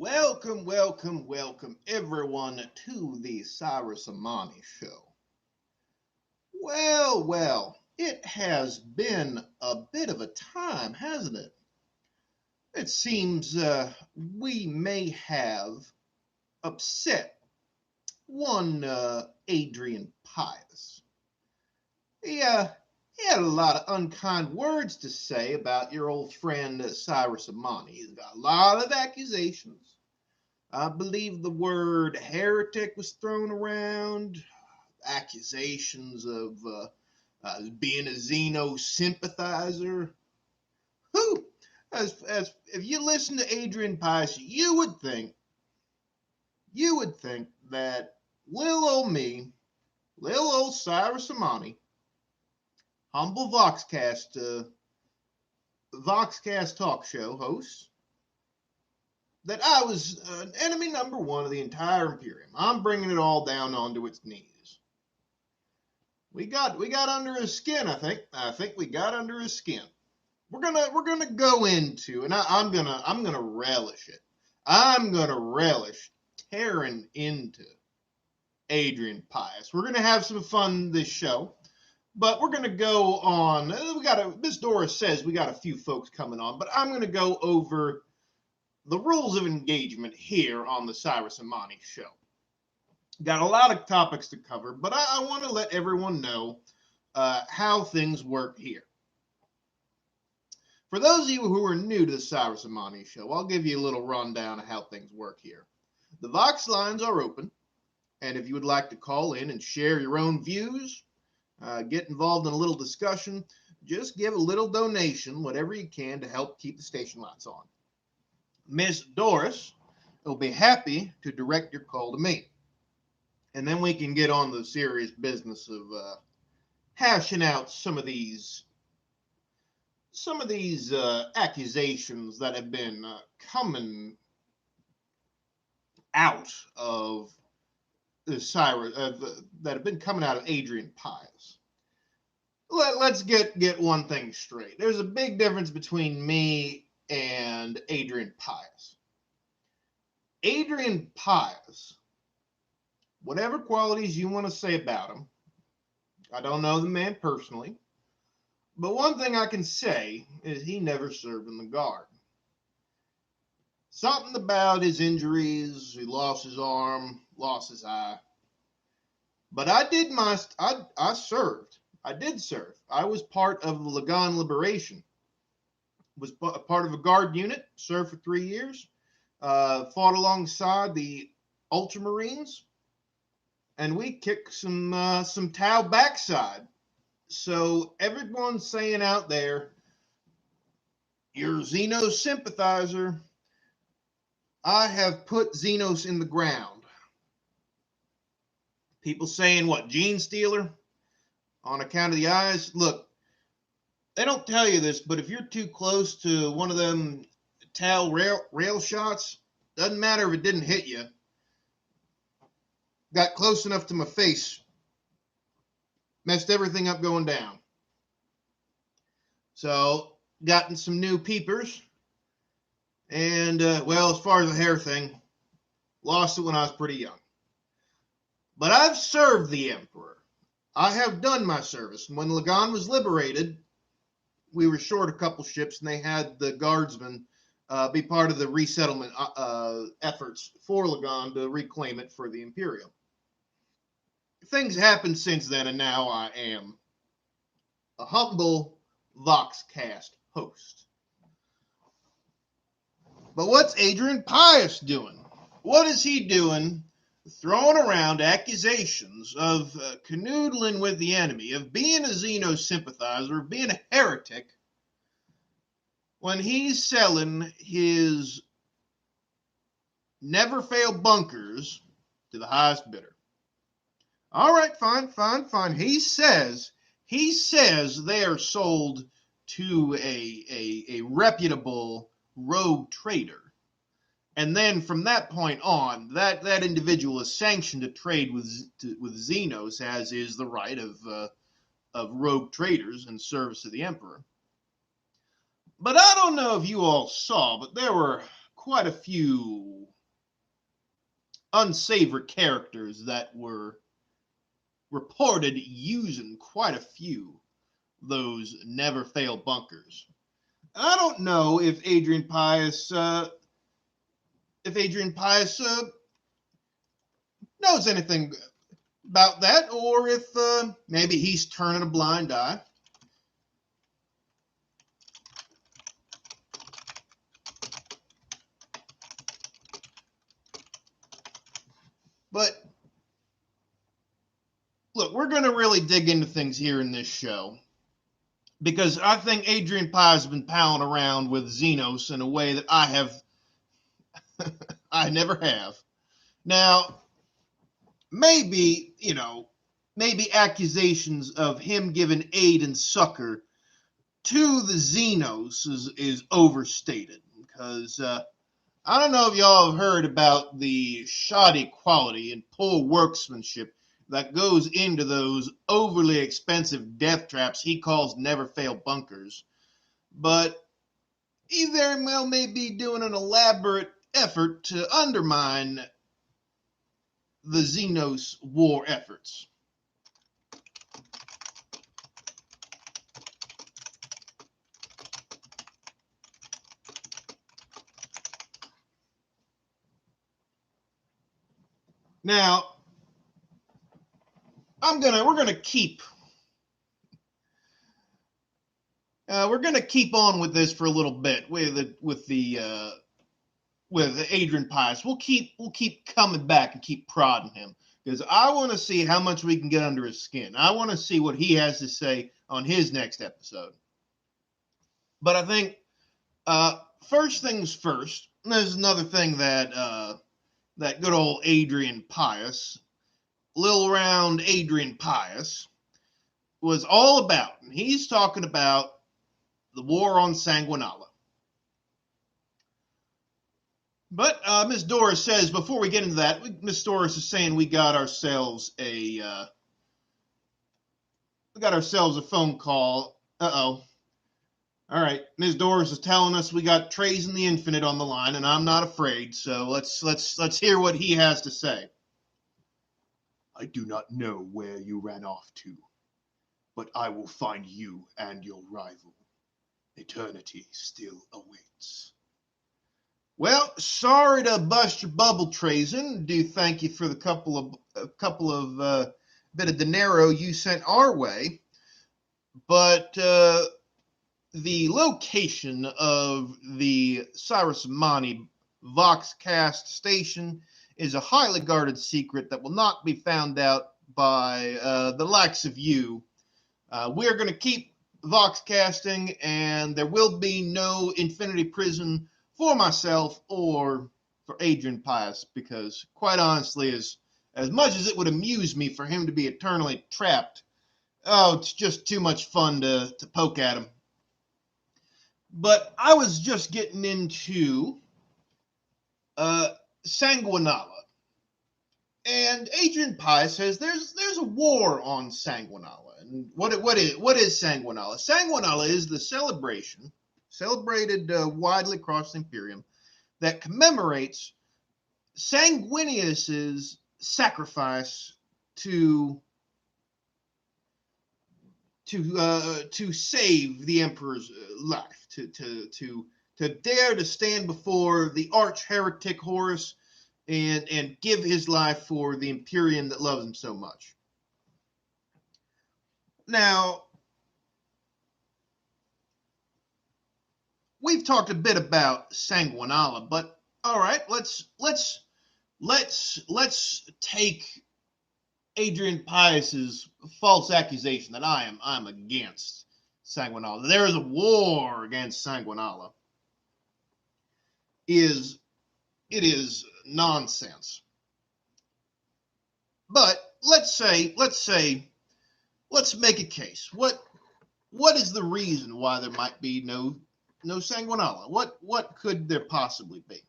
Welcome, everyone to the Cyrus Amani show. It has been a bit of a time, hasn't it? It seems we may have upset one Adrian Pius. He had a lot of unkind words to say about your old friend Cyrus Amani. He's got a lot of accusations. I believe the word heretic was thrown around, accusations of being a Zeno sympathizer. Who, as if you listen to Adrian Pius, you would think that little old me, little old Cyrus Amani, humble Voxcast talk show host, that I was enemy number one of the entire Imperium. I'm bringing it all down onto its knees. We got under his skin. I think we got under his skin. We're gonna go into, and I'm gonna relish it. I'm gonna relish tearing into Adrian Pius. We're gonna have some fun this show, but we're gonna go on. Miss Doris says we got a few folks coming on, but I'm gonna go over the rules of engagement here on the Cyrus Amani show. Got a lot of topics to cover, but I want to let everyone know how things work here. For those of you who are new to the Cyrus Amani show, I'll give you a little rundown of how things work here. The Vox lines are open, and if you would like to call in and share your own views, get involved in a little discussion, just give a little donation, whatever you can, to help keep the station lights on. Miss Doris will be happy to direct your call to me. And then we can get on to the serious business of hashing out some of these accusations that have been coming out of the Cyrus that have been coming out of Adrian Pius. Let's get one thing straight. There's a big difference between me and Adrian Pius. Adrian Pius, whatever qualities you want to say about him, I don't know the man personally, but one thing I can say is he never served in the Guard. Something about his injuries, he lost his arm, lost his eye. But I served. I did serve. I was part of the Lagan Liberation. Was part of a Guard unit, served for 3 years, fought alongside the Ultramarines, and we kicked some Tau backside. So everyone's saying out there, you're a Xenos sympathizer. I have put Xenos in the ground. People saying, what, gene stealer? On account of the eyes? Look, they don't tell you this, but if you're too close to one of them Tau rail shots, doesn't matter if it didn't hit you. Got close enough to my face, messed everything up going down. So, gotten some new peepers, and, as far as the hair thing, lost it when I was pretty young. But I've served the Emperor. I have done my service. When Lagan was liberated, we were short a couple ships, and they had the guardsmen be part of the resettlement efforts for Lagan to reclaim it for the Imperium. Things happened since then, and now I am a humble Voxcast host. But what's Adrian Pius doing? What is he doing throwing around accusations of canoodling with the enemy, of being a Xeno sympathizer, of being a heretic, when he's selling his never fail bunkers to the highest bidder? All right, fine. He says they are sold to a reputable rogue trader. And then from that point on, that individual is sanctioned to trade with Xenos, as is the right of rogue traders in service of the Emperor. But I don't know if you all saw, but there were quite a few unsavory characters that were reported using quite a few of those never fail bunkers. I don't know if Adrian Pius knows anything about that, or if maybe he's turning a blind eye. But look, we're going to really dig into things here in this show, because I think Adrian Pius has been palling around with Xenos in a way that I never have. Now, maybe accusations of him giving aid and succor to the Xenos is overstated, because I don't know if y'all have heard about the shoddy quality and poor workmanship that goes into those overly expensive death traps he calls never fail bunkers, but he very well may be doing an elaborate effort to undermine the Xenos war efforts. Now, we're gonna keep on with this for a little bit with Adrian Pius. We'll keep coming back and keep prodding him, because I want to see how much we can get under his skin. I want to see what he has to say on his next episode. But I think first things first. There's another thing that good old Adrian Pius, Lil Round Adrian Pius, was all about. And he's talking about the war on Sanguinala. But Miss Doris says, before we get into that, Miss Doris is saying we got ourselves a phone call. Uh-oh. All right, Ms. Doris is telling us we got Trays in the Infinite on the line, and I'm not afraid. So let's hear what he has to say. I do not know where you ran off to, but I will find you and your rival. Eternity still awaits. Well, sorry to bust your bubble, Trazen. Do thank you for the couple of bit of dinero you sent our way, but the location of the Cyrus Amani Voxcast station is a highly guarded secret that will not be found out by the likes of you. We're going to keep Voxcasting, and there will be no infinity prison for myself or for Adrian Pius, because quite honestly, as much as it would amuse me for him to be eternally trapped, it's just too much fun to poke at him. But I was just getting into Sanguinala, and Adrian Pius says there's a war on Sanguinala. And what is Sanguinala? Sanguinala is the celebration celebrated widely across the Imperium that commemorates Sanguinius's sacrifice to save the Emperor's life, to dare to stand before the arch heretic Horus and give his life for the Imperium that loves him so much. Now, we've talked a bit about Sanguinala, but all right, let's take Adrian Pius's false accusation that I'm against Sanguinala. There is a war against Sanguinala. It is nonsense. But let's make a case. What is the reason why there might be no Sanguinala? What could there possibly be?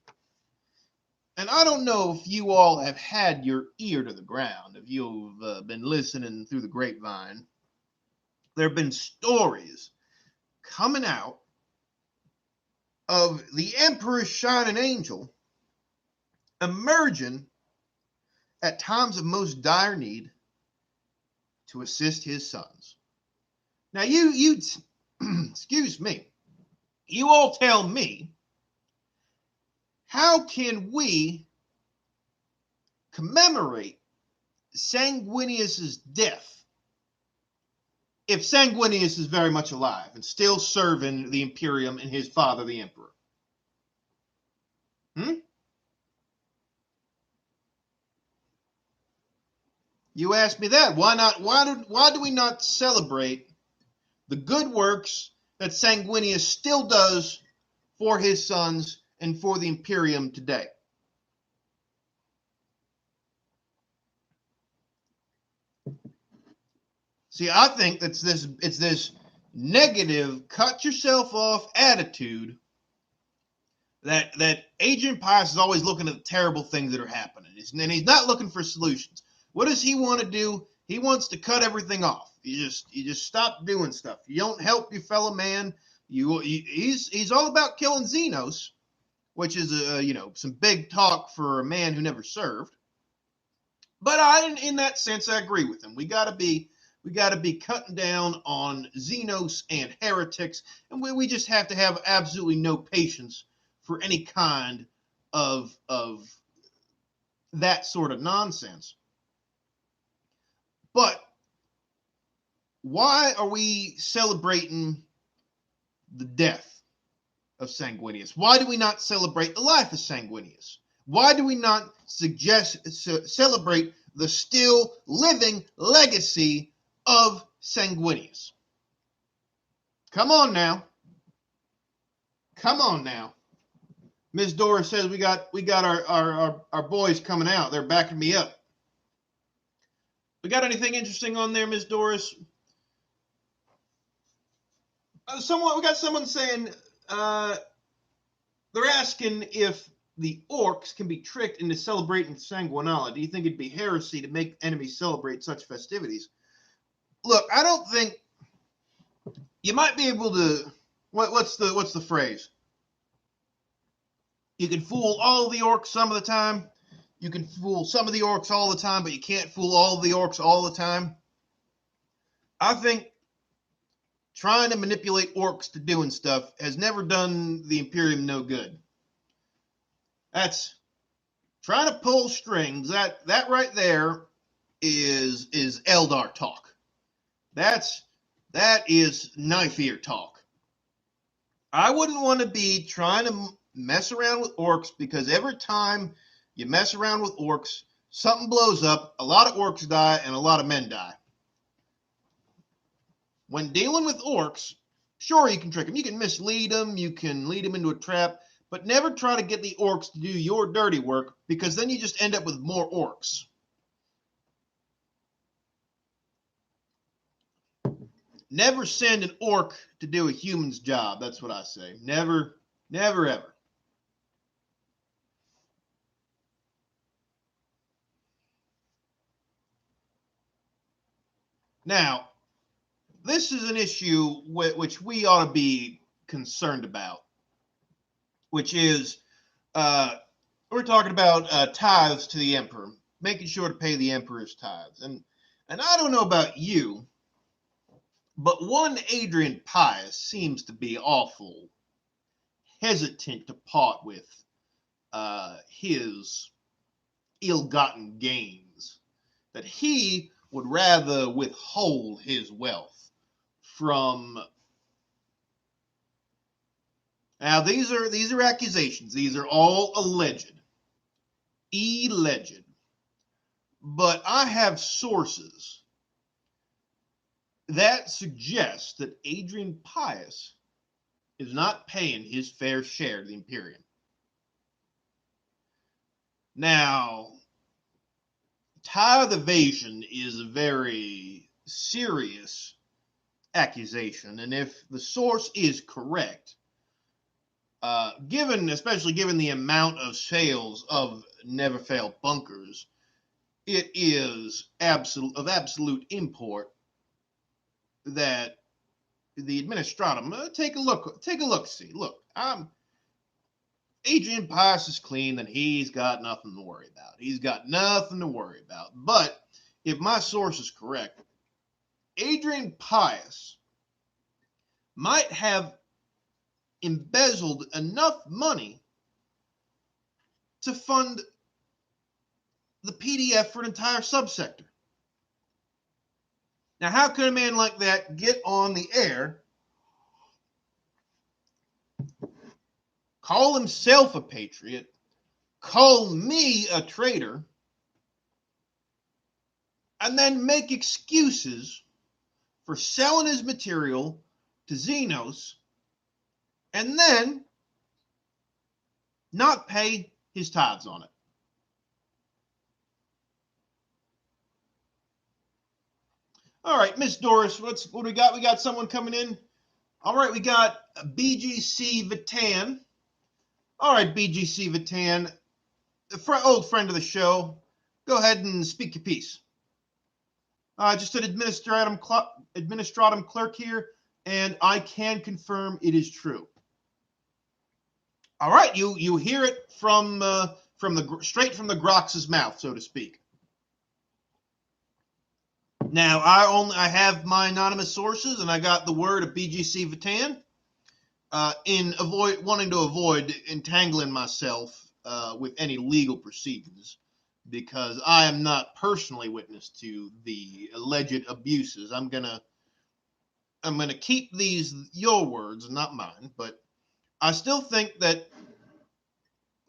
And I don't know if you all have had your ear to the ground, if you've been listening through the grapevine. There have been stories coming out of the Emperor's Shining Angel emerging at times of most dire need to assist his sons. Now, you, excuse me, you all tell me, how can we commemorate Sanguinius's death if Sanguinius is very much alive and still serving the Imperium and his father, the Emperor? You ask me that. Why not? Why do we not celebrate the good works that Sanguinius still does for his sons and for the Imperium today? See, I think it's this negative, cut yourself off attitude that Adrian Pius is always looking at the terrible things that are happening, and he's not looking for solutions. What does he want to do? He wants to cut everything off. You just stop doing stuff. You don't help your fellow man. He's all about killing Xenos, which is some big talk for a man who never served. But in that sense, I agree with him. We got to be cutting down on Xenos and heretics, and we just have to have absolutely no patience for any kind of that sort of nonsense. But why are we celebrating the death of Sanguinius? Why do we not celebrate the life of Sanguinius? Why do we not celebrate the still living legacy of Sanguinius? Come on now. Ms. Doris says we got our boys coming out. They're backing me up. We got anything interesting on there, Ms. Doris? We got someone saying they're asking if the orcs can be tricked into celebrating Sanguinala. Do you think it'd be heresy to make enemies celebrate such festivities? Look, I don't think you might be able to. What's the phrase? You can fool all the orcs some of the time. You can fool some of the orcs all the time, but you can't fool all the orcs all the time. I think trying to manipulate orcs to doing stuff has never done the Imperium no good. That's trying to pull strings. That right there is Eldar talk. That is knife ear talk. I wouldn't want to be trying to mess around with orcs, because every time you mess around with orcs, something blows up, a lot of orcs die, and a lot of men die. When dealing with orcs, sure, you can trick them. You can mislead them. You can lead them into a trap. But never try to get the orcs to do your dirty work, because then you just end up with more orcs. Never send an orc to do a human's job. That's what I say. Never, never, ever. Now, this is an issue which we ought to be concerned about, which is we're talking about tithes to the emperor, making sure to pay the emperor's tithes. And I don't know about you, but one Adrian Pius seems to be awful hesitant to part with his ill-gotten gains, that he would rather withhold his wealth from. Now, these are accusations. These are all alleged. But I have sources that suggest that Adrian Pius is not paying his fair share to the Imperium. Now, tithe evasion is a very serious accusation, and if the source is correct, especially given the amount of sales of Never Fail bunkers, it is of absolute import that the administratum take a look. See, look, Adrian Pius is clean, then he's got nothing to worry about. He's got nothing to worry about. But if my source is correct, Adrian Pius might have embezzled enough money to fund the PDF for an entire subsector. Now, how could a man like that get on the air, call himself a patriot, call me a traitor, and then make excuses for selling his material to Xenos, and then not pay his tithes on it? All right, Miss Doris, what do we got? We got someone coming in. All right, we got BGC Vatan. All right, BGC Vatan, old friend of the show. Go ahead and speak your piece. Just an administratum clerk here, and I can confirm it is true. All right, you hear it straight from the Grox's mouth, so to speak. Now, I have my anonymous sources, and I got the word of BGC Vatan. Wanting to avoid entangling myself with any legal proceedings, because I am not personally witness to the alleged abuses. I'm gonna keep these your words, not mine. But I still think that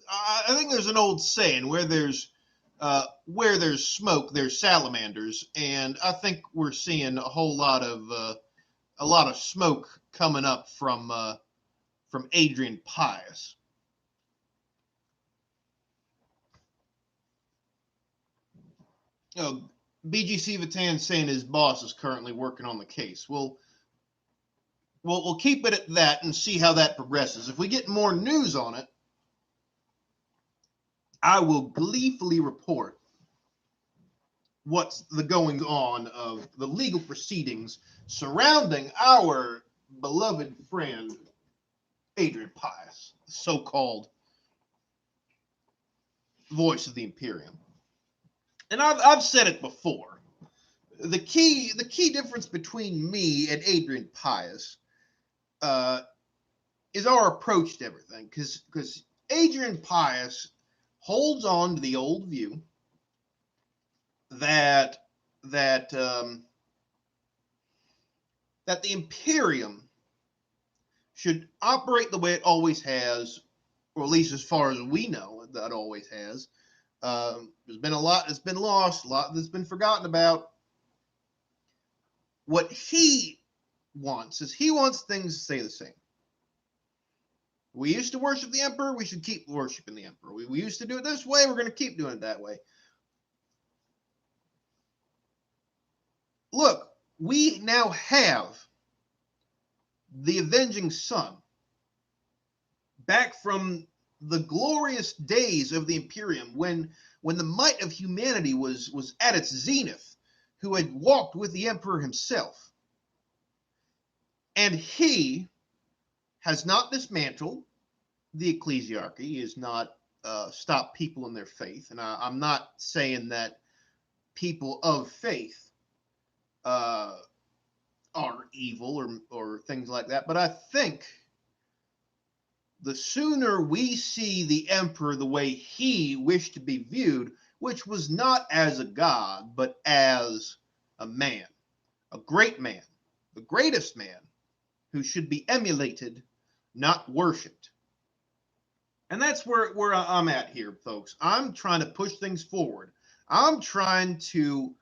I think there's an old saying where there's smoke, there's salamanders, and I think we're seeing a whole lot of smoke coming up from Adrian Pius. BGC Vatan saying his boss is currently working on the case. We'll keep it at that and see how that progresses. If we get more news on it, I will gleefully report what's the going on of the legal proceedings surrounding our beloved friend Adrian Pius, the so-called voice of the Imperium. And I've said it before. The key difference between me and Adrian Pius is our approach to everything. Because Adrian Pius holds on to the old view that the Imperium should operate the way it always has, or at least as far as we know, that it always has. There's been a lot that's been lost, a lot that's been forgotten about. What he wants is he wants things to stay the same. We used to worship the Emperor, we should keep worshiping the Emperor. We used to do it this way, we're going to keep doing it that way. Look, we now have the Avenging Sun back from the glorious days of the Imperium, when the might of humanity was at its zenith, who had walked with the Emperor himself. And he has not dismantled the ecclesiarchy. He has not stopped people in their faith. And I'm not saying that people of faith are evil or things like that, but I think the sooner we see the Emperor the way he wished to be viewed, which was not as a god, but as a man, a great man, the greatest man, who should be emulated, not worshipped. And that's where I'm at here, folks. I'm trying to push things forward. I'm trying to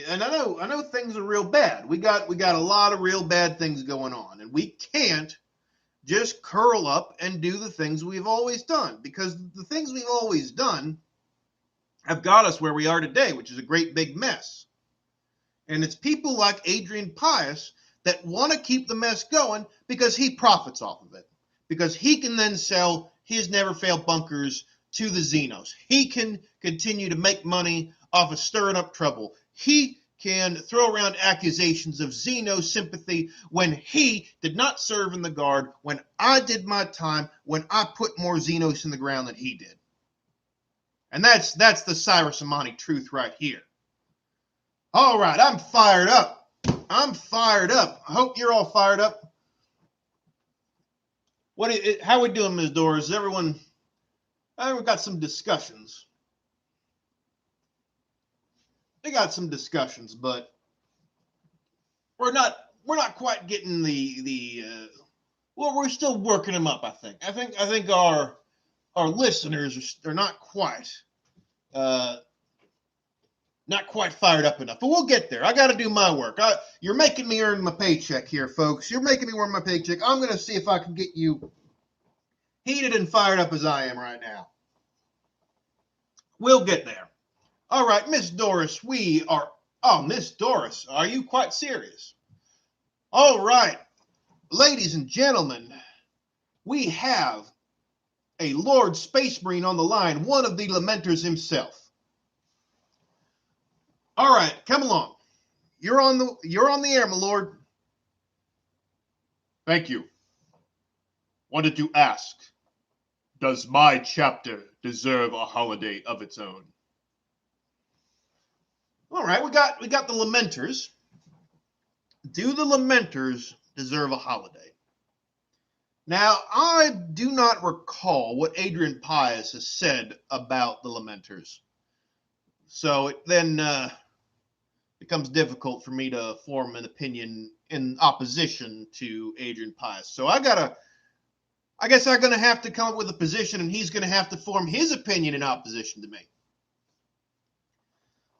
and I know things are real bad. We got a lot of real bad things going on, and we can't just curl up and do the things we've always done, because the things we've always done have got us where we are today, which is a great big mess. And it's people like Adrian Pius that want to keep the mess going because he profits off of it, because he can then sell his never fail bunkers to the Xenos. He can continue to make money off of stirring up trouble. He can throw around accusations of xeno-sympathy when he did not serve in the Guard, when I did my time, when I put more Xenos in the ground than he did. And that's the Cyrus Amani truth right here. All right, I'm fired up. I hope you're all fired up. How we doing, Ms. Doris? Everyone, we've got some discussions. We got some discussions, but we're not quite getting well, we're still working them up, I think. I think our listeners are not quite fired up enough, but we'll get there. I got to do my work. You're making me earn my paycheck here, folks. You're making me earn my paycheck. I'm going to see if I can get you heated and fired up as I am right now. We'll get there. All right, Miss Doris, Miss Doris, are you quite serious? All right, ladies and gentlemen, we have a Lord Space Marine on the line, one of the Lamenters himself. All right, come along. You're on the air, my lord. Thank you. Wanted to ask, does my chapter deserve a holiday of its own? All right, we got the Lamenters. Do the Lamenters deserve a holiday? Now, I do not recall what Adrian Pius has said about the Lamenters. So it then becomes difficult for me to form an opinion in opposition to Adrian Pius. So I guess I'm going to have to come up with a position, and he's going to have to form his opinion in opposition to me.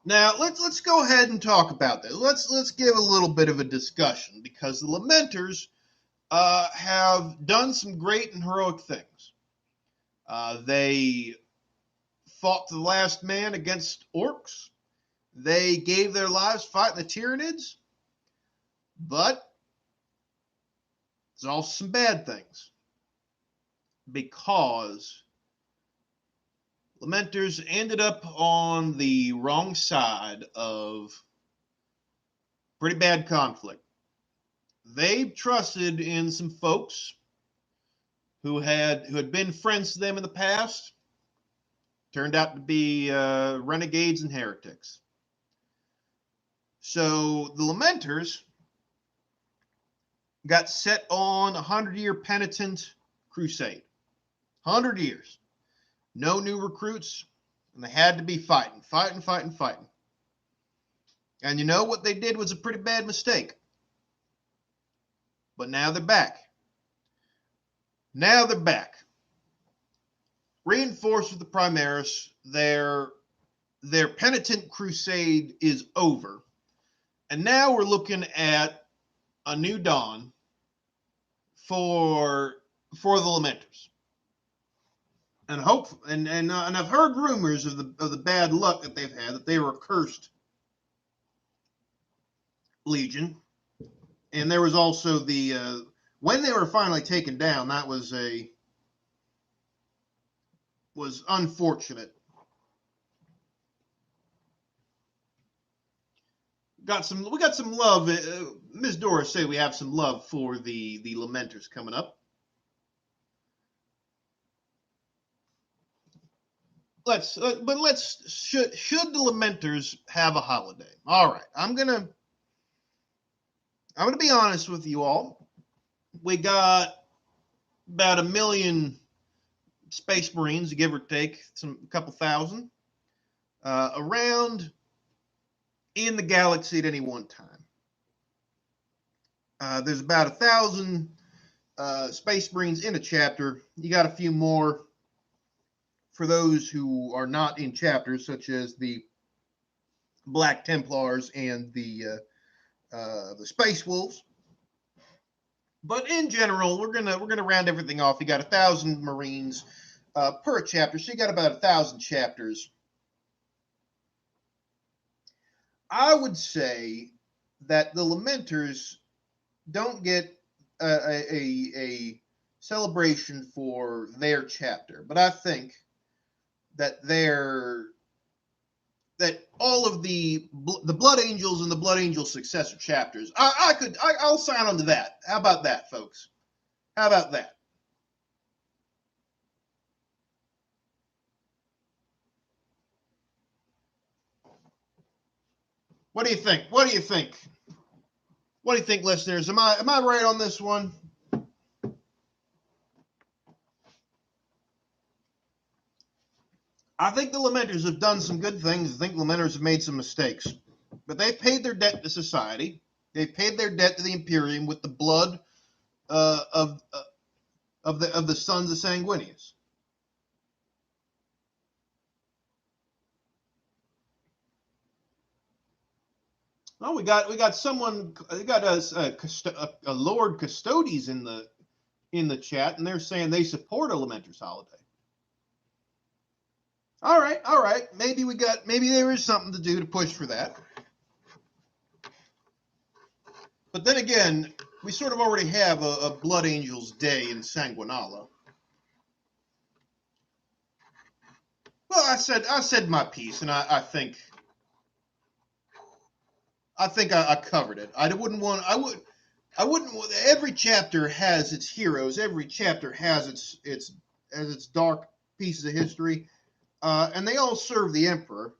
Now, let's go ahead and talk about this. Let's give a little bit of a discussion, because the Lamenters have done some great and heroic things. They fought to the last man against orcs. They gave their lives fighting the Tyranids. But there's also some bad things, because Lamenters ended up on the wrong side of pretty bad conflict. They trusted in some folks who had been friends to them in the past. Turned out to be renegades and heretics. So the Lamenters got set on a 100-year penitent crusade. 100 years. No new recruits, and they had to be fighting. And you know what they did was a pretty bad mistake. But now they're back. Reinforced with the Primaris, their penitent crusade is over. And now we're looking at a new dawn for the Lamenters. And I've heard rumors of the bad luck that they've had, that they were a cursed legion. And there was also when they were finally taken down, that was unfortunate. We got some love. Ms. Doris say we have some love for the Lamenters coming up. Should the Lamenters have a holiday? All right, I'm gonna be honest with you all. We got about 1 million Space Marines, give or take, a couple thousand, around in the galaxy at any one time. There's about 1,000 Space Marines in a chapter. You got a few more for those who are not in chapters, such as the Black Templars and the Space Wolves. But in general, we're gonna round everything off. You got 1,000 Marines per chapter, so you got about 1,000 chapters. I would say that the Lamenters don't get a celebration for their chapter, but I think that their that all of the Blood Angels and the Blood Angel successor chapters, I'll sign on to that. How about that, folks? How about that? What do you think? What do you think? What do you think, listeners? Am I right on this one? I think the Lamenters have done some good things. I think Lamenters have made some mistakes. But they've paid their debt to society. They've paid their debt to the Imperium with the blood of the sons of Sanguinius. Oh, we got someone. We got a Lord Custodes in the chat, and they're saying they support a Lamenter's holiday. All right, all right. Maybe there is something to do to push for that. But then again, we sort of already have a Blood Angels Day in Sanguinala. Well, I said my piece, and I think I covered it. I wouldn't. Every chapter has its heroes. Every chapter has its dark pieces of history, and they all serve the Emperor,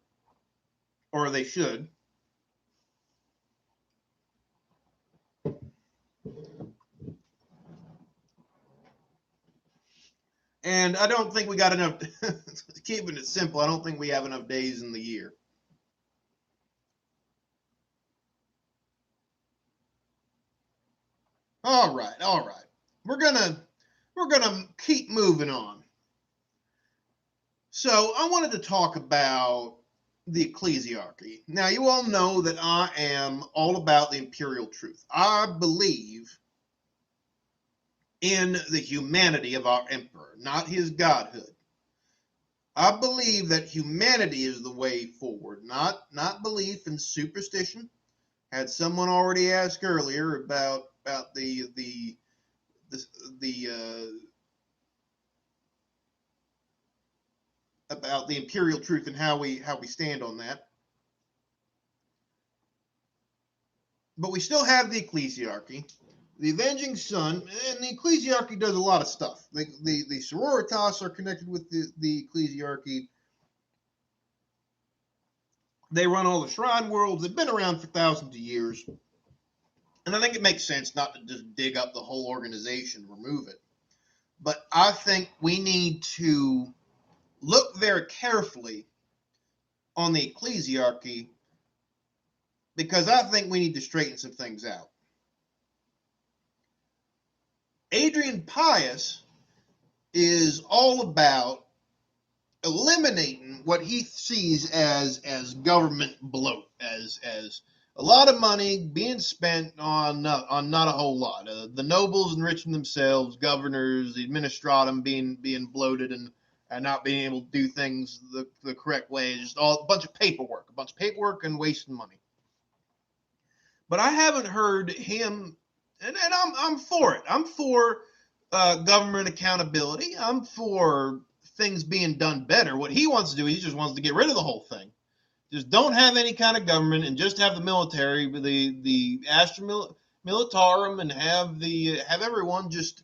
or they should. And I don't think we got enough. Keeping it simple, I don't think we have enough days in the year. All right, all right. We're gonna keep moving on. So I wanted to talk about the ecclesiarchy. Now you all know that I am all about the imperial truth. I believe in the humanity of our emperor, not his godhood. I believe that humanity is the way forward, not belief in superstition. Had someone already asked earlier about the about the imperial truth and how we stand on that. But we still have the ecclesiarchy, the avenging son, and the ecclesiarchy does a lot of stuff. The sororitas are connected with the ecclesiarchy. They run all the shrine worlds. They've been around for thousands of years. And I think it makes sense not to just dig up the whole organization and remove it. But I think we need to look very carefully on the ecclesiarchy because I think we need to straighten some things out. Adrian Pius is all about eliminating what he sees as government bloat, as a lot of money being spent on not a whole lot. The nobles enriching themselves, governors, the administratum being bloated and not being able to do things the correct way. Just a bunch of paperwork and wasting money. But I haven't heard him, and I'm for it. I'm for government accountability. I'm for things being done better. What he wants to do, he just wants to get rid of the whole thing. Just don't have any kind of government and just have the military, the Astra Militarum, and have everyone just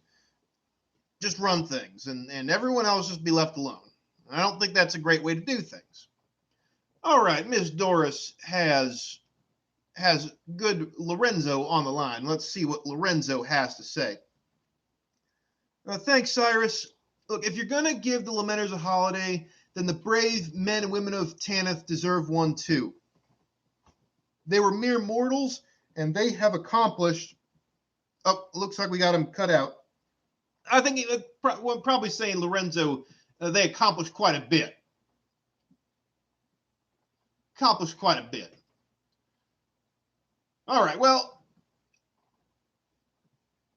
run things, and everyone else just be left alone. I don't think that's a great way to do things. All right, Miss Doris has good Lorenzo on the line. Let's see what Lorenzo has to say. Thanks, Cyrus. Look, if you're going to give the Lamenters a holiday, then the brave men and women of Tanith deserve one too. They were mere mortals, and they have accomplished... Oh, looks like we got him cut out. I think probably saying, Lorenzo, they accomplished quite a bit. All right, well,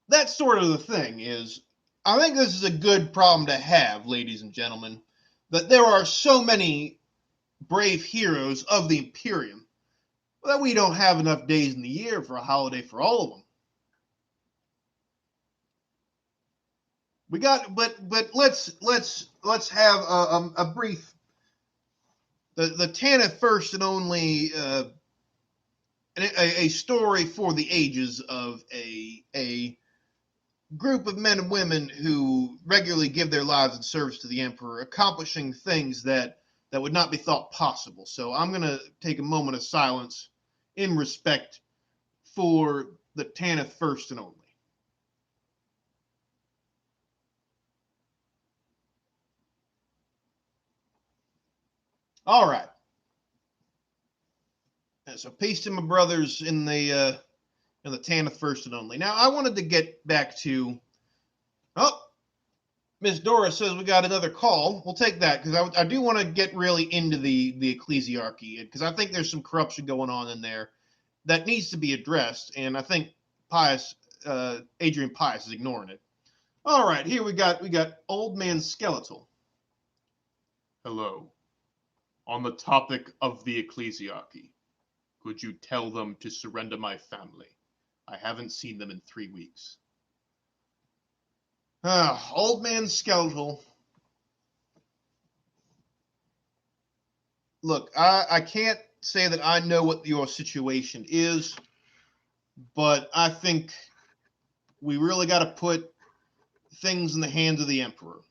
that's sort of the thing is, I think this is a good problem to have, ladies and gentlemen, that there are so many brave heroes of the Imperium that we don't have enough days in the year for a holiday for all of them. But let's have a brief the Tanith first and only a story for the ages of a group of men and women who regularly give their lives in service to the Emperor, accomplishing things that would not be thought possible. So I'm going to take a moment of silence in respect for the Tanith first and only. All right. So peace to my brothers in the Tanith first and only. Now I wanted to get back to. Oh, Miss Dora says we got another call. We'll take that because I do want to get really into the ecclesiarchy because I think there's some corruption going on in there that needs to be addressed, and I think Pius, Adrian Pius, is ignoring it. All right, here we got Old Man Skeletal. Hello. On the topic of the ecclesiarchy, could you tell them to surrender my family? I haven't seen them in 3 weeks. Old Man Skeletal. Look, I can't say that I know what your situation is, but I think we really got to put things in the hands of the Emperor.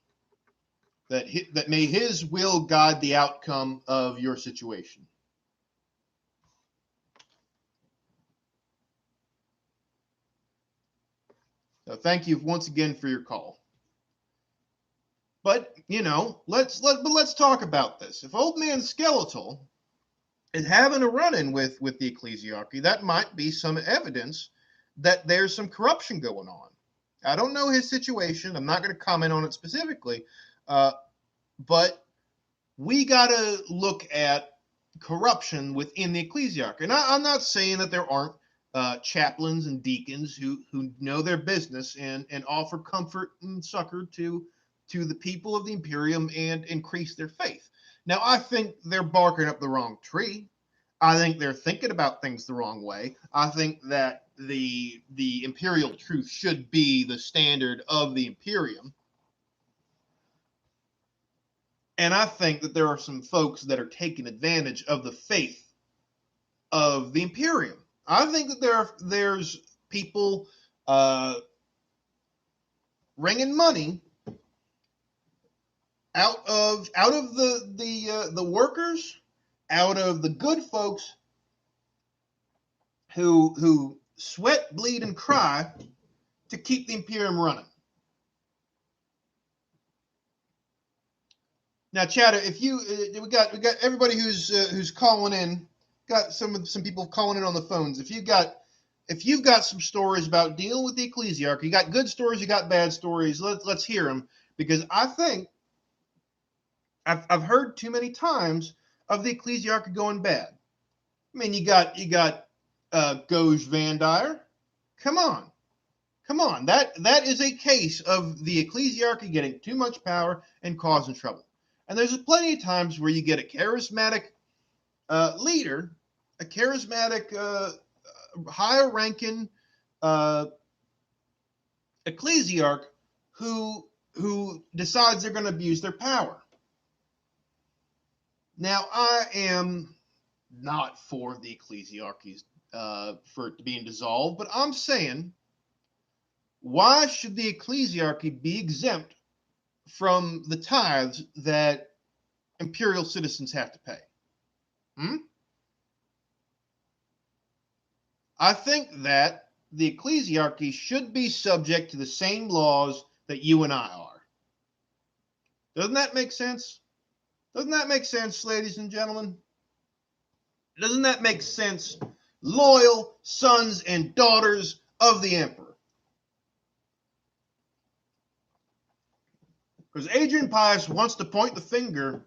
That may his will guide the outcome of your situation. So thank you once again for your call. But let's talk about this. If Old Man Skeletal is having a run-in with the ecclesiarchy, that might be some evidence that there's some corruption going on. I don't know his situation. I'm not going to comment on it specifically, but we got to look at corruption within the ecclesiarchy. And I'm not saying that there aren't chaplains and deacons who know their business and offer comfort and succor to the people of the Imperium and increase their faith. Now, I think they're barking up the wrong tree. I think they're thinking about things the wrong way. I think that the imperial truth should be the standard of the Imperium. And I think that there are some folks that are taking advantage of the faith of the Imperium. I think that there's people wringing money out of the workers, out of the good folks who sweat, bleed, and cry to keep the Imperium running. Now, Chatter, if you we got everybody who's calling in, got some people calling in on the phones. If you've got some stories about dealing with the ecclesiarchy, you got good stories, you got bad stories. Let's hear them, because I think I've heard too many times of the ecclesiarchy going bad. I mean, you got Goj Van Dyer. Come on. That is a case of the ecclesiarchy getting too much power and causing trouble. And there's plenty of times where you get a charismatic leader, a charismatic, higher-ranking ecclesiarch who decides they're going to abuse their power. Now, I am not for the ecclesiarchies for it being dissolved, but I'm saying, why should the ecclesiarchy be exempt from the tithes that imperial citizens have to pay? I think that the ecclesiarchy should be subject to the same laws that you and I are. Doesn't that make sense? Doesn't that make sense, ladies and gentlemen? Doesn't that make sense? Loyal sons and daughters of the Emperor. Because Adrian Pius wants to point the finger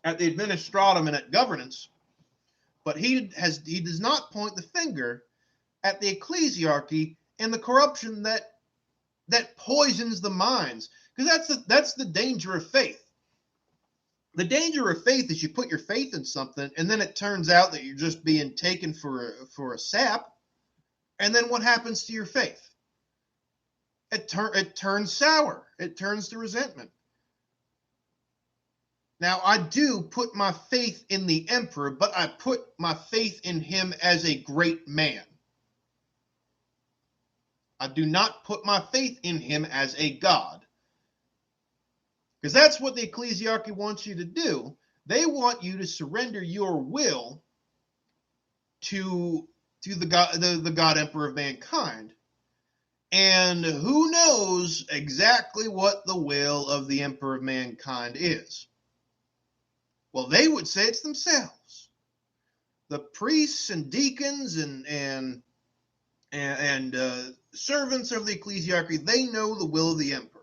at the administratum and at governance, but he does not point the finger at the ecclesiarchy and the corruption that poisons the minds. Because that's the danger of faith. The danger of faith is you put your faith in something, and then it turns out that you're just being taken for a sap. And then what happens to your faith? It turns sour. It turns to resentment. Now, I do put my faith in the emperor, but I put my faith in him as a great man. I do not put my faith in him as a god. Because that's what the ecclesiarchy wants you to do. They want you to surrender your will to the God Emperor of mankind. And who knows exactly what the will of the Emperor of mankind is? Well, they would say it's themselves. The priests and deacons and servants of the ecclesiarchy, they know the will of the emperor.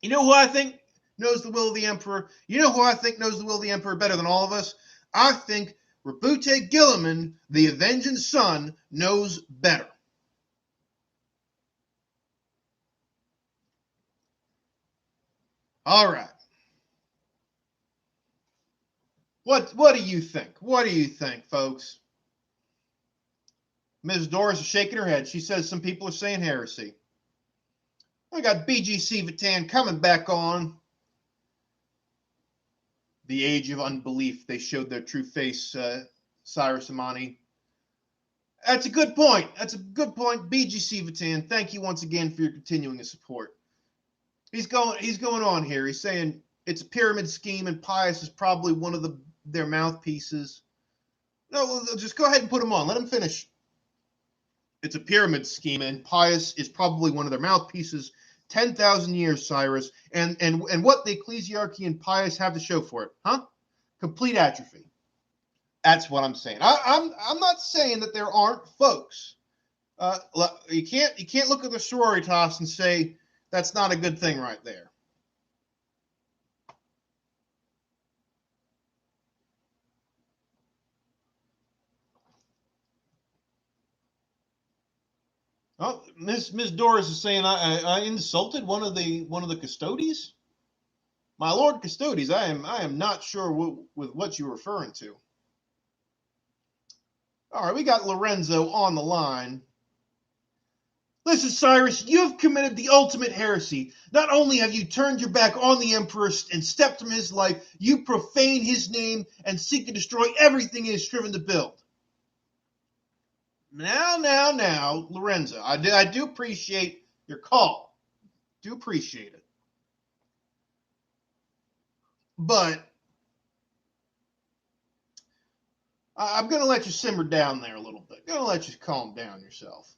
You know who I think knows the will of the emperor? You know who I think knows the will of the emperor better than all of us? I think Rabute Gilliman, the avenging son, knows better. All right. What do you think? What do you think, folks? Ms. Doris is shaking her head. She says some people are saying heresy. I got BGC Vatan coming back on. The age of unbelief. They showed their true face, Cyrus Amani. That's a good point. That's a good point. BGC Vatan, thank you once again for your continuing support. He's going on here. He's saying it's a pyramid scheme and Pius is probably one of their mouthpieces. No, just go ahead and put him on. Let him finish. It's a pyramid scheme and Pius is probably one of their mouthpieces. 10,000 years, Cyrus, and what the ecclesiarchy and Pius have to show for it, huh? Complete atrophy. That's what I'm saying. I'm not saying that there aren't folks. You can't look at the sororitas and say that's not a good thing right there. Oh, Miss Doris is saying I insulted one of the custodies. My Lord Custodes, I am not sure with what you're referring to. All right, we got Lorenzo on the line. Listen, Cyrus, you have committed the ultimate heresy. Not only have you turned your back on the emperor and stepped from his life, you profane his name and seek to destroy everything he has striven to build. Now, Lorenzo, I do appreciate your call. Do appreciate it. But I'm going to let you simmer down there a little bit. I'm going to let you calm down yourself.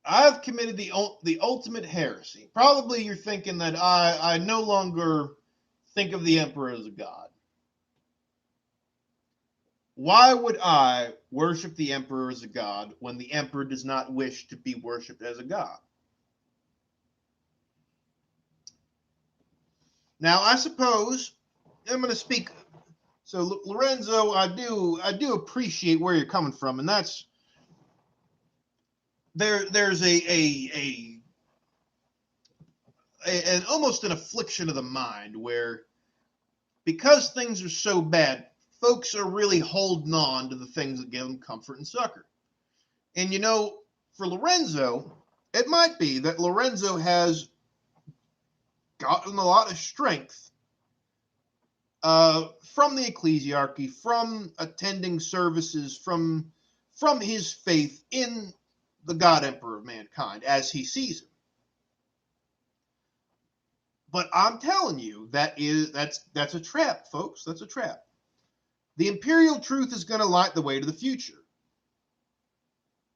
I've committed the ultimate heresy. Probably you're thinking that I no longer think of the emperor as a god. Why would I worship the emperor as a god when the emperor does not wish to be worshipped as a god? Now, I suppose I'm going to speak. So, Lorenzo, I do appreciate where you're coming from, and that's there's an almost an affliction of the mind where, because things are so bad, folks are really holding on to the things that give them comfort and succor. And for Lorenzo, it might be that Lorenzo has gotten a lot of strength from the ecclesiarchy, from attending services, from his faith in the God Emperor of mankind as he sees him. But I'm telling you, that's a trap, folks. That's a trap. The imperial truth is going to light the way to the future.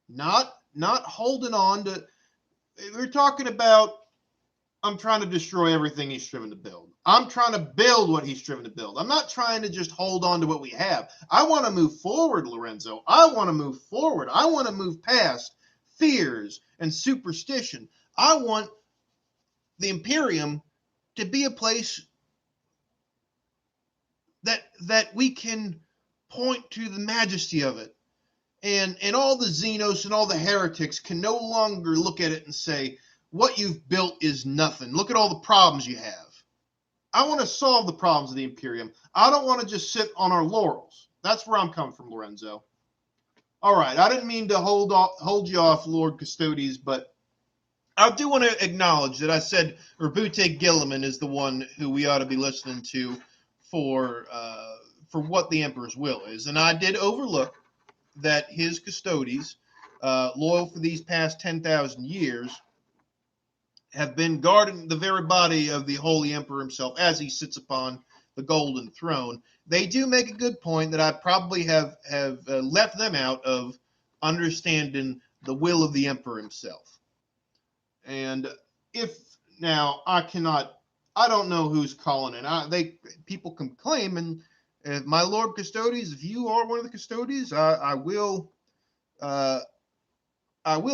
Not holding on to. We're talking about, I'm trying to destroy everything he's striven to build. I'm trying to build what he's striven to build. I'm not trying to just hold on to what we have. I want to move forward, Lorenzo. I want to move forward. I want to move past fears and superstition. I want the Imperium to be a place that we can point to the majesty of it. And all the Xenos and all the heretics can no longer look at it and say, what you've built is nothing. Look at all the problems you have. I want to solve the problems of the Imperium. I don't want to just sit on our laurels. That's where I'm coming from, Lorenzo. All right, I didn't mean to hold you off, Lord Custodes, but I do want to acknowledge that I said Rabute Gilliman is the one who we ought to be listening to for what the Emperor's will is, and I did overlook that his custodies, loyal for these past 10,000 years, have been guarding the very body of the Holy Emperor himself as he sits upon the golden throne. They do make a good point that I probably have left them out of understanding the will of the Emperor himself. And if now I don't know who's calling it. People can claim, and my Lord Custodies, if you are one of the custodies, I will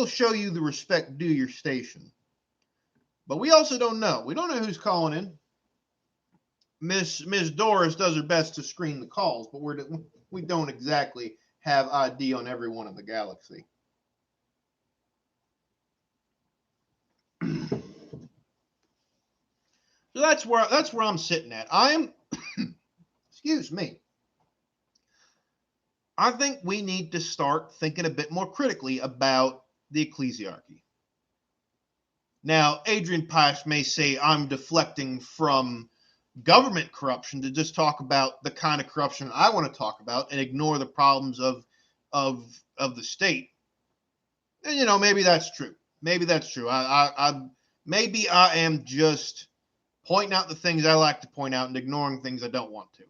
show you the respect due your station. But we also don't know. We don't know who's calling in. Miss Doris does her best to screen the calls, but we don't exactly have ID on everyone in the galaxy. So that's where I'm sitting at. Excuse me. I think we need to start thinking a bit more critically about the ecclesiarchy. Now, Adrian Pius may say I'm deflecting from government corruption to just talk about the kind of corruption I want to talk about and ignore the problems of the state. And maybe that's true. Maybe that's true. Maybe I am just pointing out the things I like to point out and ignoring things I don't want to.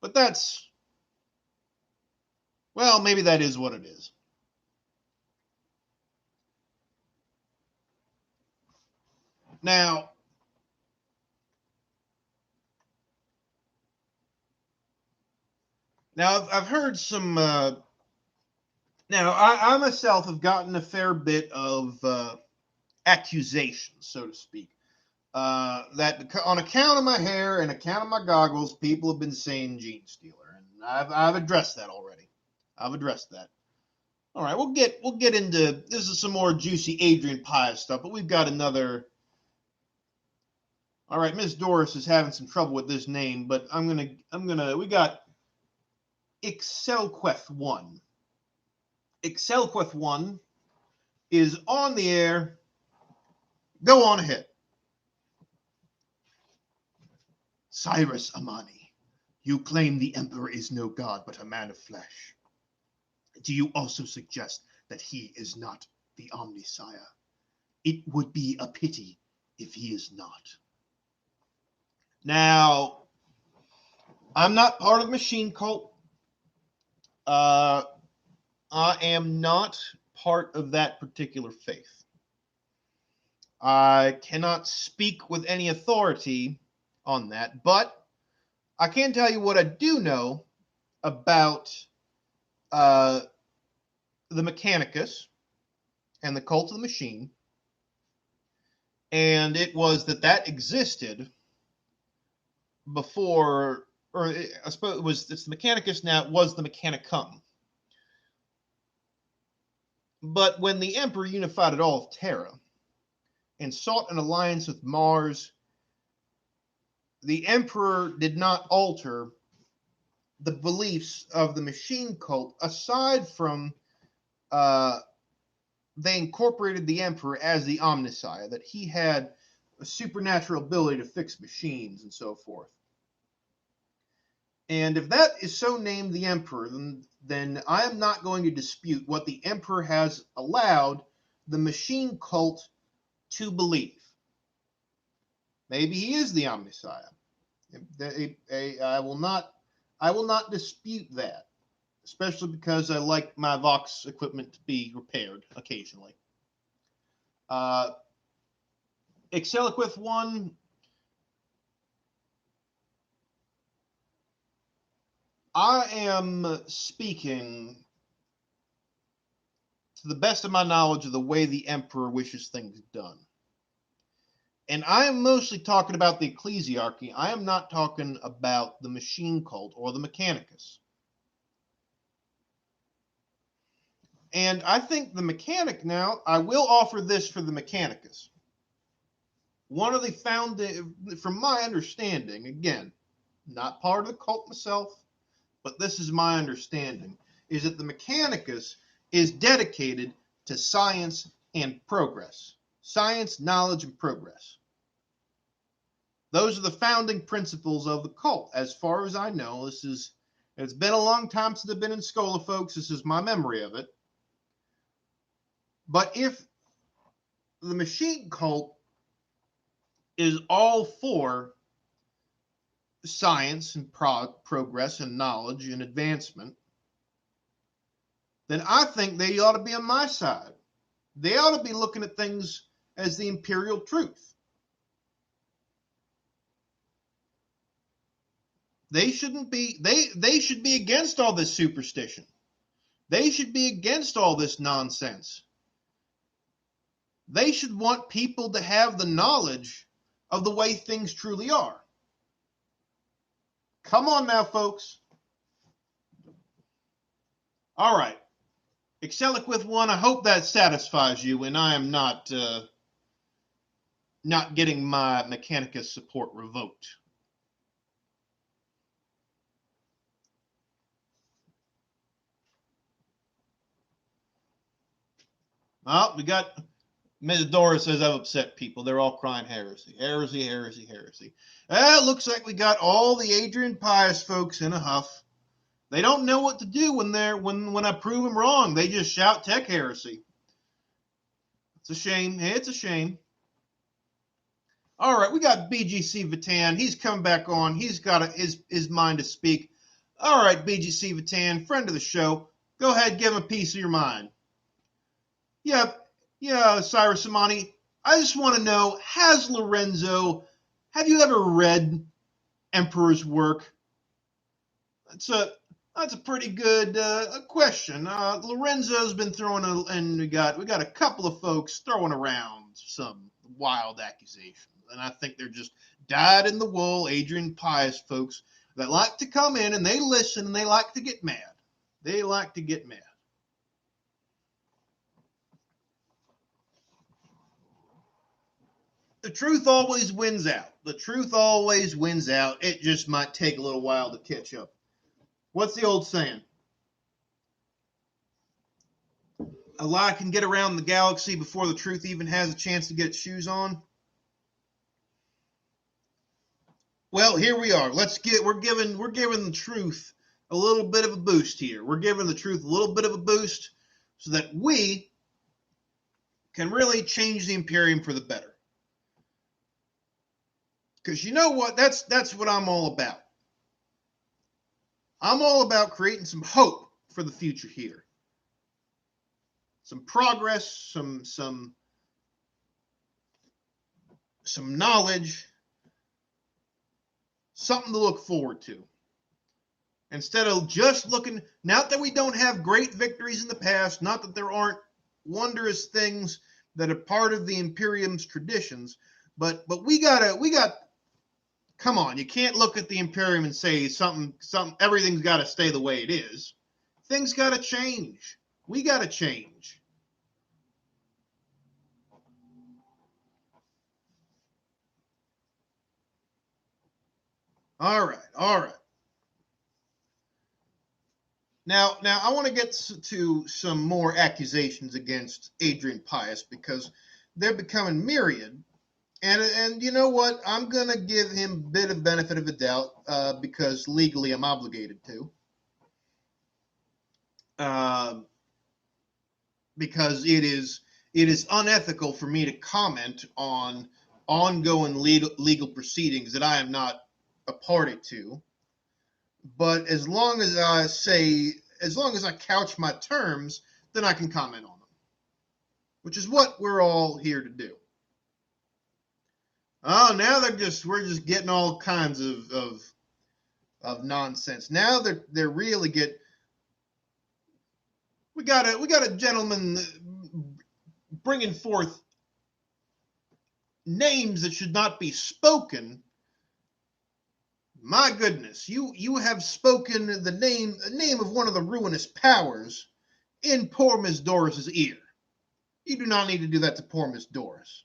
But maybe that is what it is. Now, I've heard some. Now, I myself have gotten a fair bit of accusations, so to speak, that on account of my hair and account of my goggles, people have been saying gene stealer, and I've addressed that already. I've addressed that. All right, we'll get into this is some more juicy Adrian Pius stuff, but we've got another. All right, Miss Doris is having some trouble with this name, but we got Excelqueth 1. Excelqueth 1 is on the air. Go on ahead. Cyrus Amani, you claim the Emperor is no god but a man of flesh. Do you also suggest that he is not the Omnisire? It would be a pity if he is not. Now, I'm not part of the machine cult. I am not part of that particular faith. I cannot speak with any authority on that, but I can tell you what I do know about the Mechanicus and the Cult of the Machine, and it was that existed before, or I suppose it's the Mechanicus now, it was the Mechanicum. But when the Emperor unified all of Terra and sought an alliance with Mars, the Emperor did not alter the beliefs of the machine cult, aside from they incorporated the Emperor as the Omnisire, that he had a supernatural ability to fix machines and so forth. And if that is so named the Emperor, then I am not going to dispute what the Emperor has allowed the machine cult to believe. Maybe he is the Omnisire. I will not dispute that, especially because I like my Vox equipment to be repaired occasionally. Excelqueth 1. I am speaking to the best of my knowledge of the way the Emperor wishes things done. And I am mostly talking about the ecclesiarchy. I am not talking about the machine cult or the Mechanicus. And I think the Mechanic now, I will offer this for the Mechanicus. One of the from my understanding, again, not part of the cult myself, but this is my understanding, is that the Mechanicus is dedicated to science and progress. Science, knowledge, and progress. Those are the founding principles of the cult. As far as I know, it's been a long time since I've been in Schola, folks. This is my memory of it. But if the machine cult is all for science and progress and knowledge and advancement, then I think they ought to be on my side. They ought to be looking at things as the imperial truth. They shouldn't be, they should be against all this superstition. They should be against all this nonsense. They should want people to have the knowledge of the way things truly are. Come on now, folks. All right. Excelliquith one, I hope that satisfies you, and I am not getting my Mechanicus support revoked. Well, we got Ms. Dora says I've upset people. They're all crying heresy, heresy, heresy, heresy. Well, it looks like we got all the Adrian Pius folks in a huff. They don't know what to do when I prove them wrong. They just shout tech heresy. It's a shame. It's a shame. All right, we got BGC Vatan. He's come back on. He's got his mind to speak. All right, BGC Vatan, friend of the show. Go ahead, give him a piece of your mind. Yeah, Cyrus Amani. I just want to know, have you ever read Emperor's work? That's a pretty good question. Lorenzo's been throwing and we got a couple of folks throwing around some wild accusations, and I think they're just dyed-in-the-wool Adrian Pius folks that like to come in and they listen and they like to get mad. They like to get mad. The truth always wins out. The truth always wins out. It just might take a little while to catch up. What's the old saying? A lie can get around the galaxy before the truth even has a chance to get its shoes on. Well, here we are. We're giving the truth a little bit of a boost here. We're giving the truth a little bit of a boost so that we can really change the Imperium for the better. Because you know what? That's what I'm all about. I'm all about creating some hope for the future here. Some progress, some knowledge, something to look forward to. Instead of just looking, not that we don't have great victories in the past, not that there aren't wondrous things that are part of the Imperium's traditions, but we got come on, you can't look at the Imperium and say everything's got to stay the way it is. Things got to change. We got to change. All right. Now I want to get to some more accusations against Adrian Pius because they're becoming myriad. And you know what? I'm going to give him a bit of benefit of the doubt because legally I'm obligated to. Because it is unethical for me to comment on ongoing legal proceedings that I am not a party to. But as long as I couch my terms, then I can comment on them, which is what we're all here to do. Oh, now we're just getting all kinds of nonsense. Now they're really we got a gentleman bringing forth names that should not be spoken. My goodness, you have spoken the name of one of the ruinous powers in poor Miss Doris's ear. You do not need to do that to poor Miss Doris.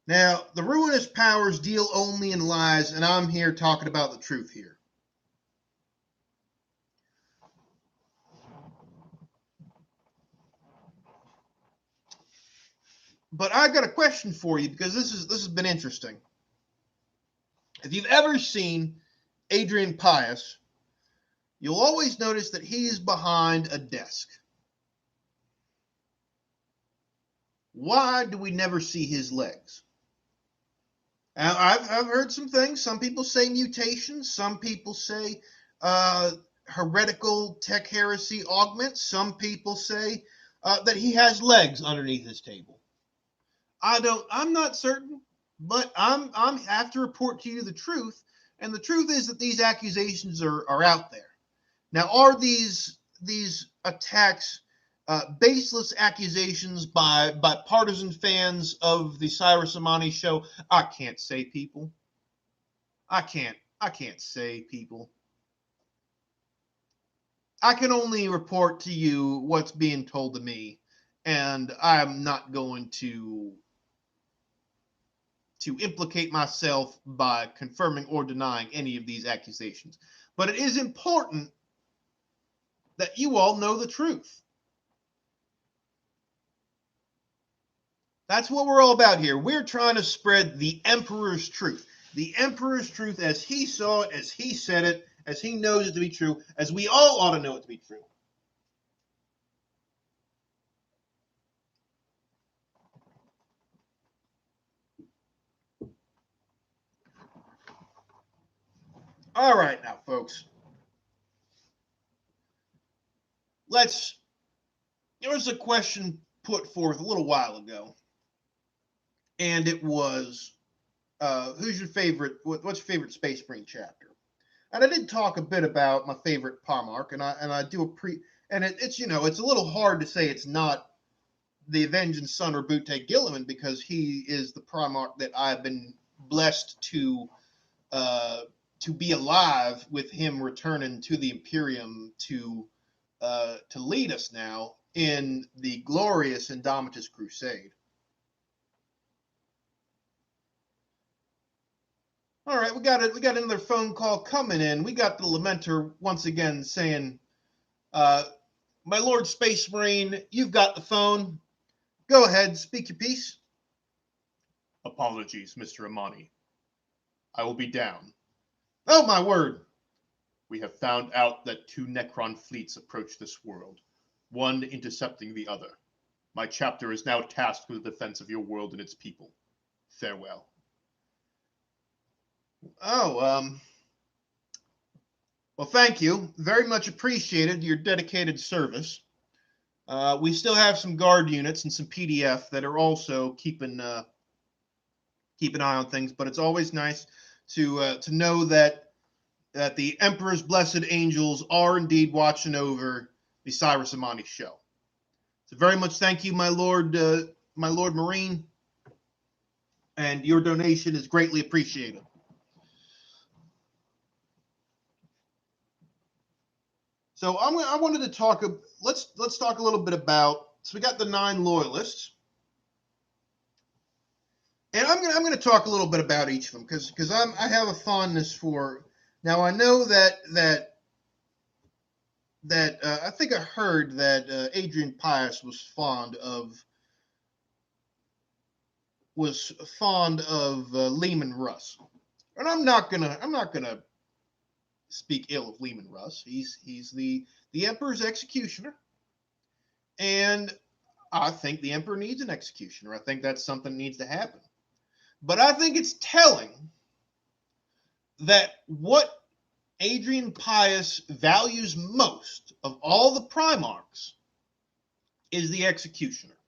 Now, the ruinous powers deal only in lies, and I'm here talking about the truth here. But I got a question for you because this has been interesting. If you've ever seen Adrian Pius, you'll always notice that he is behind a desk. Why do we never see his legs? I've heard some things. Some people say mutations. Some people say heretical tech heresy augments. Some people say that he has legs underneath his table. I'm not certain, but I'm have to report to you the truth, and the truth is that these accusations are out there. Now, are these attacks baseless accusations by partisan fans of the Cyrus Amani show? I can't say, people. I can't say, people. I can only report to you what's being told to me, and I'm not going to implicate myself by confirming or denying any of these accusations. But it is important that you all know the truth. That's what we're all about here. We're trying to spread the Emperor's truth. The Emperor's truth as he saw it, as he said it, as he knows it to be true, as we all ought to know it to be true. All right now, folks. There was a question put forth a little while ago, and it was, what's your favorite Space Marine chapter? And I did talk a bit about my favorite Primarch, and I do it's it's a little hard to say it's not the Avenging Son or Butte Gilliman, because he is the Primarch that I've been blessed to be alive with him returning to the Imperium to lead us now in the glorious Indomitus Crusade. All right, we got another phone call coming in. We got the Lamenter once again saying, "My Lord Space Marine, you've got the phone. Go ahead, speak your piece." Apologies, Mr. Amani. I will be down. Oh, my word. We have found out that 2 Necron fleets approach this world, one intercepting the other. My chapter is now tasked with the defense of your world and its people. Farewell. Oh, well, thank you. Very much appreciated your dedicated service. We still have some guard units and some PDF that are also keep an eye on things, but it's always nice to know that the Emperor's blessed angels are indeed watching over the Cyrus Amani show. So very much thank you, my Lord Marine, and your donation is greatly appreciated. So I wanted to talk. Let's talk a little bit about. So we got the 9 loyalists, and I'm gonna talk a little bit about each of them because I have a fondness for. Now I know that I think I heard that Adrian Pius was fond of Lehman Russ, and I'm not gonna speak ill of Lehman Russ. He's the Emperor's executioner, and I think the Emperor needs an executioner. I think that's something that needs to happen. But I think it's telling that what Adrian Pius values most of all the Primarchs is the executioner,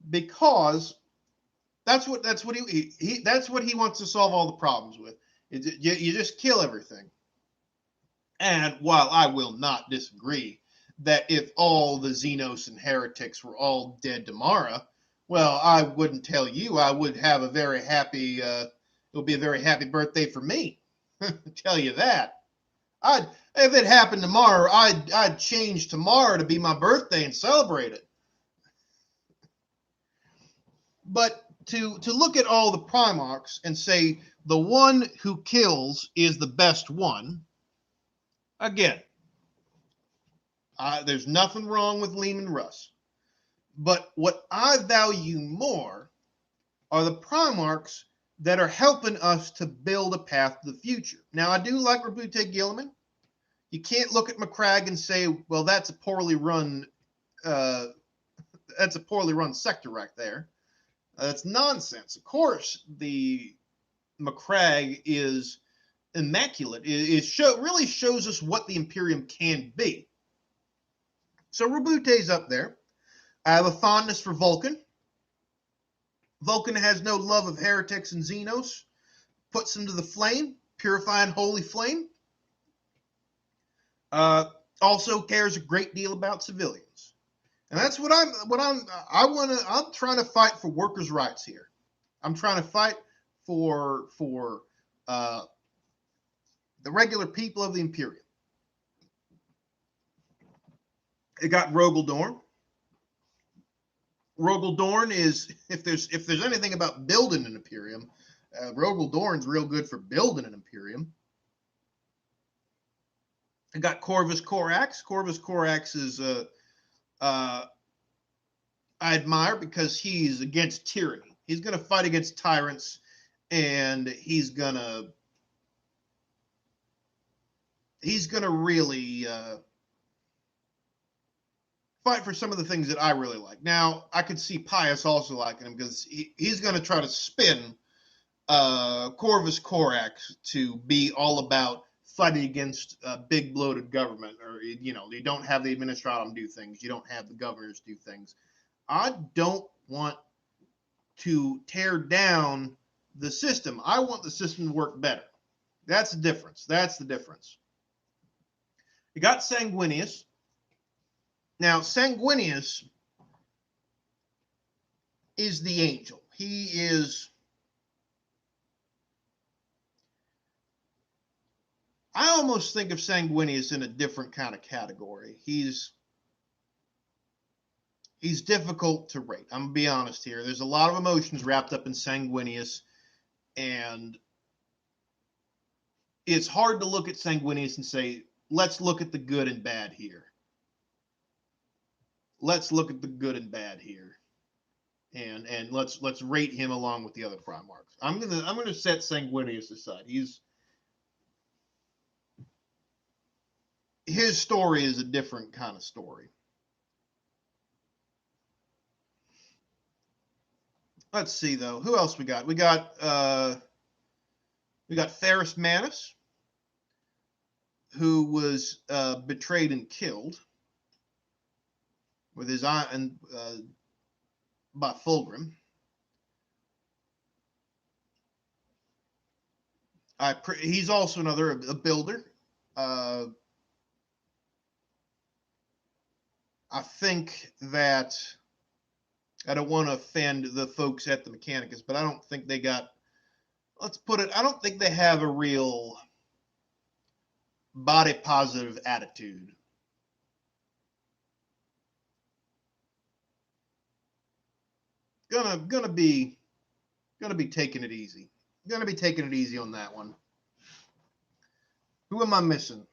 because that's what he wants to solve all the problems with. You just kill everything. And while I will not disagree that if all the Xenos and heretics were all dead tomorrow, well, I wouldn't tell you. I would have a very happy. It would be a very happy birthday for me. Tell you that. If it happened tomorrow, I'd change tomorrow to be my birthday and celebrate it. But to look at all the Primarchs and say the one who kills is the best one, again, there's nothing wrong with Lehman Russ. But what I value more are the Primarchs that are helping us to build a path to the future. Now, I do like Rabute Gilliman. You can't look at McCragg and say, well, that's a poorly run sector right there. That's nonsense. Of course, the McCragg is immaculate. Really shows us what the Imperium can be. So Rabute's up there. I have a fondness for Vulcan. Vulcan has no love of heretics and Xenos. Puts them to the flame, purifying holy flame. Also cares a great deal about civilians. And that's what I'm trying to fight for workers' rights here. I'm trying to fight for the regular people of the Imperium. It got Rogel Dorn. Rogel Dorn is, if there's anything about building an Imperium, Rogel Dorn's real good for building an Imperium. I got Corvus Corax. Corvus Corax is I admire because he's against tyranny. He's going to fight against tyrants, and he's going to really fight for some of the things that I really like. Now, I could see Pius also liking him because he's going to try to spin Corvus Corax to be all about fighting against big bloated government, or you don't have the administratum do things, you don't have the governors do things. I don't want to tear down the system. I want the system to work better. That's the difference. You got Sanguinius. Now, Sanguinius is the angel. He is. I almost think of Sanguinius in a different kind of category. He's difficult to rate. I'm going to be honest here. There's a lot of emotions wrapped up in Sanguinius, and it's hard to look at Sanguinius and say, let's look at the good and bad here. Let's look at the good and bad here. And let's rate him along with the other Primarchs. I'm gonna set Sanguinius aside. His story is a different kind of story. Let's see though. Who else we got? We got Ferrus Manus, who was betrayed and killed with his eye and by Fulgrim. He's also a builder. I think that I don't want to offend the folks at the Mechanicus, but I don't think they got. Let's put it. I don't think they have a real body positive attitude. Gonna be taking it easy. Gonna be taking it easy on that one. Who am I missing?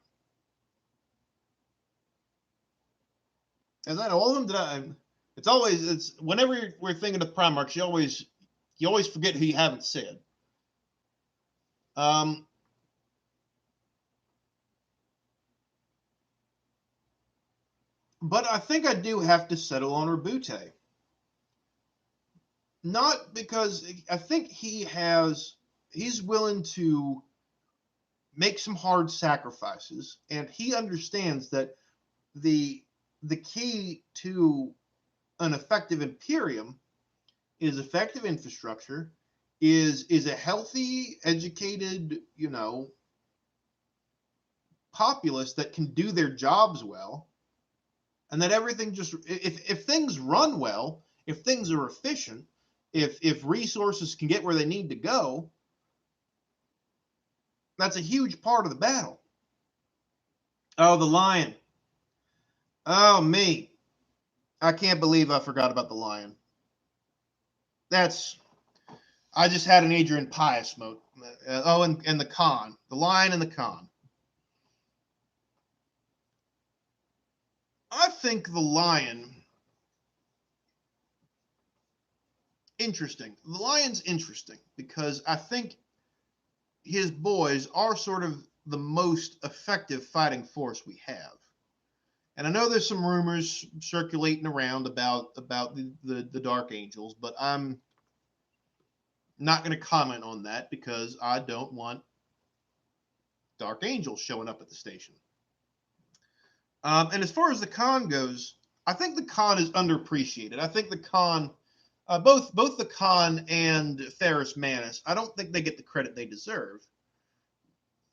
Is that all of them? It's whenever we're thinking of Primarchs, you always forget who you haven't said. But I think I do have to settle on Rabute. Not because I think he's willing to make some hard sacrifices, and he understands that the key to an effective Imperium is effective infrastructure, is a healthy, educated, populace that can do their jobs well, and that everything just if things run well, if things are efficient, if resources can get where they need to go, that's a huge part of the battle. Oh, the lion. Oh, me. I can't believe I forgot about the lion. I just had an Adrian Pius mode. And the Khan. The lion and the Khan. I think the lion interesting. The Lion's interesting because I think his boys are sort of the most effective fighting force we have. And I know there's some rumors circulating around about the Dark Angels, but I'm not going to comment on that because I don't want Dark Angels showing up at the station. And as far as the Khan goes, I think the Khan is underappreciated. I think the Khan, both the Khan and Ferris Manus, I don't think they get the credit they deserve.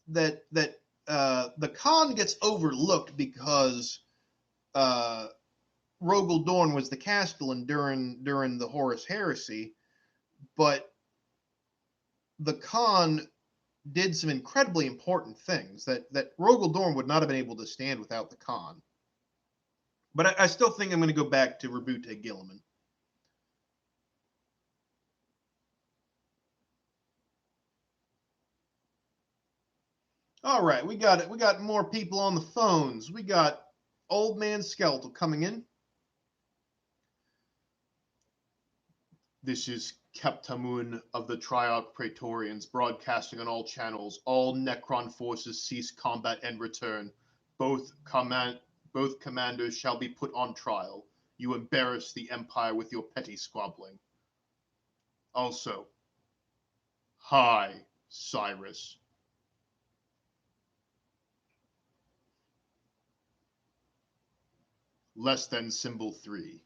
That the Khan gets overlooked because Rogel Dorn was the Castellan during the Horus Heresy, but the Khan did some incredibly important things that Rogel Dorn would not have been able to stand without the Khan. But I still think I'm going to go back to Rabute Gilliman. All right, we got it. We got more people on the phones. We got Old Man Skeletal coming in. This is Keptamun of the Triarch Praetorians, broadcasting on all channels. All Necron forces cease combat and return. Both commanders shall be put on trial. You embarrass the Empire with your petty squabbling. Also, hi, Cyrus. Less than symbol 3.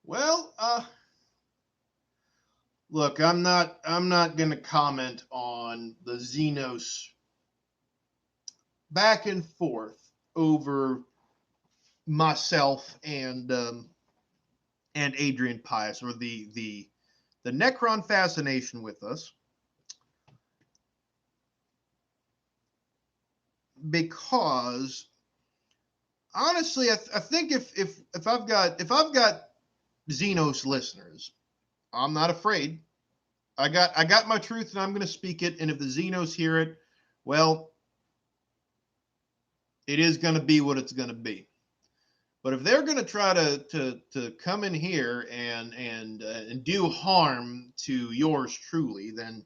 Well, look, I'm not going to comment on the Xenos back and forth over myself and Adrian Pius, or the Necron fascination with us, because honestly, I think if I've got Xenos listeners, I'm not afraid. I got my truth, and I'm going to speak it. And if the Xenos hear it, well, it is going to be what it's going to be. But if they're going to try to come in here and do harm to yours truly, then,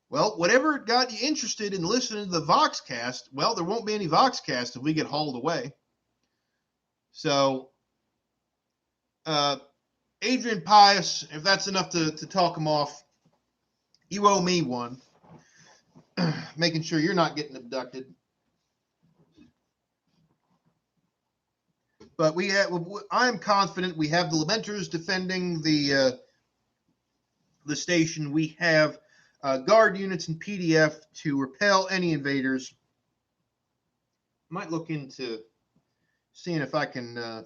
well, whatever got you interested in listening to the Voxcast, well, there won't be any Voxcast if we get hauled away. So, Adrian Pius, if that's enough to talk him off, you owe me one. Making sure you're not getting abducted. But I'm confident we have the Lamenters defending the station. We have guard units and PDF to repel any invaders. Might look into seeing if I can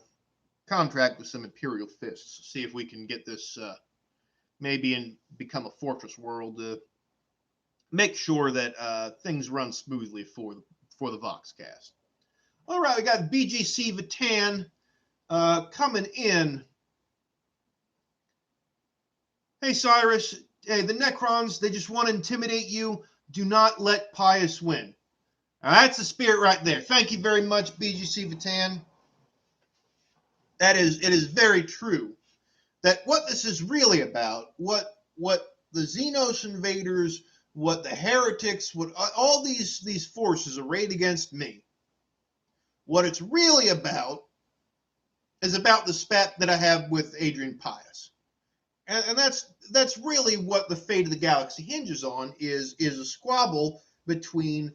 contract with some Imperial Fists, see if we can get this maybe and become a fortress world to make sure that things run smoothly for the Voxcast. All right, we got BGC Vatan coming in. Hey, Cyrus. Hey, the Necrons, they just want to intimidate you. Do not let Pius win. That's the spirit right there. Thank you very much, BGC Vatan. It is very true that what this is really about, what the Xenos invaders, what the heretics, what all these forces arrayed against me, what it's really about is about the spat that I have with Adrian Pius. And that's really what the fate of the galaxy hinges on, is a squabble between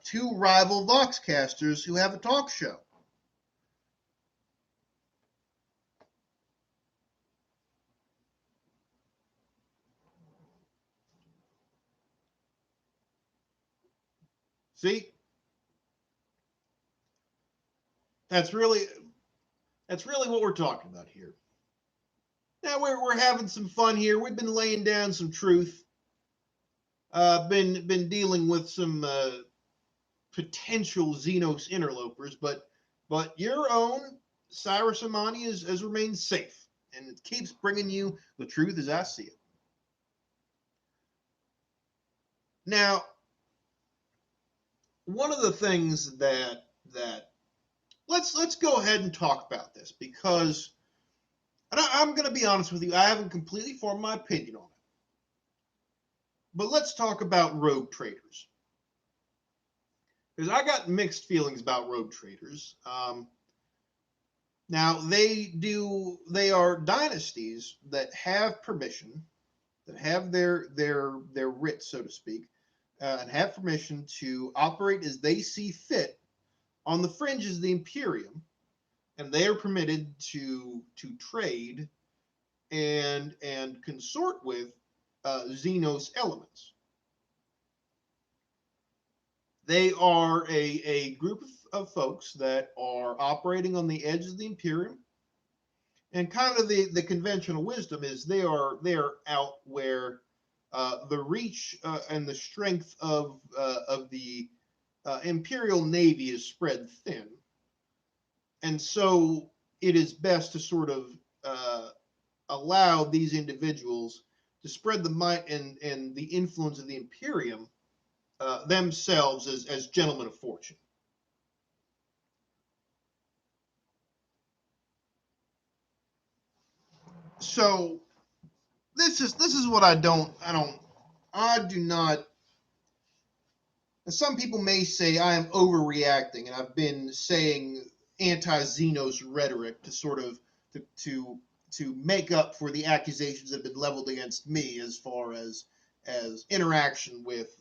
two rival Voxcasters who have a talk show. See? That's really what we're talking about here. Now we're having some fun here. We've been laying down some truth. Been dealing with some potential Xenos interlopers, but your own Cyrus Amani has remained safe, and it keeps bringing you the truth as I see it. Now, one of the things that let's go ahead and talk about this, because And I'm going to be honest with you, I haven't completely formed my opinion on it. But let's talk about rogue traders. Because I got mixed feelings about rogue traders. Now they are dynasties that have permission, that have their writ, so to speak, and have permission to operate as they see fit on the fringes of the Imperium, and they are permitted to trade and consort with Xenos elements. They are a group of folks that are operating on the edge of the Imperium, and kind of the conventional wisdom is they are out where the reach and the strength of the Imperial Navy is spread thin, and so it is best to sort of allow these individuals to spread the might and the influence of the Imperium themselves as gentlemen of fortune. So this is what I do not. Some people may say I am overreacting, and I've been saying anti-Xenos rhetoric to sort of to make up for the accusations that have been leveled against me as far as interaction with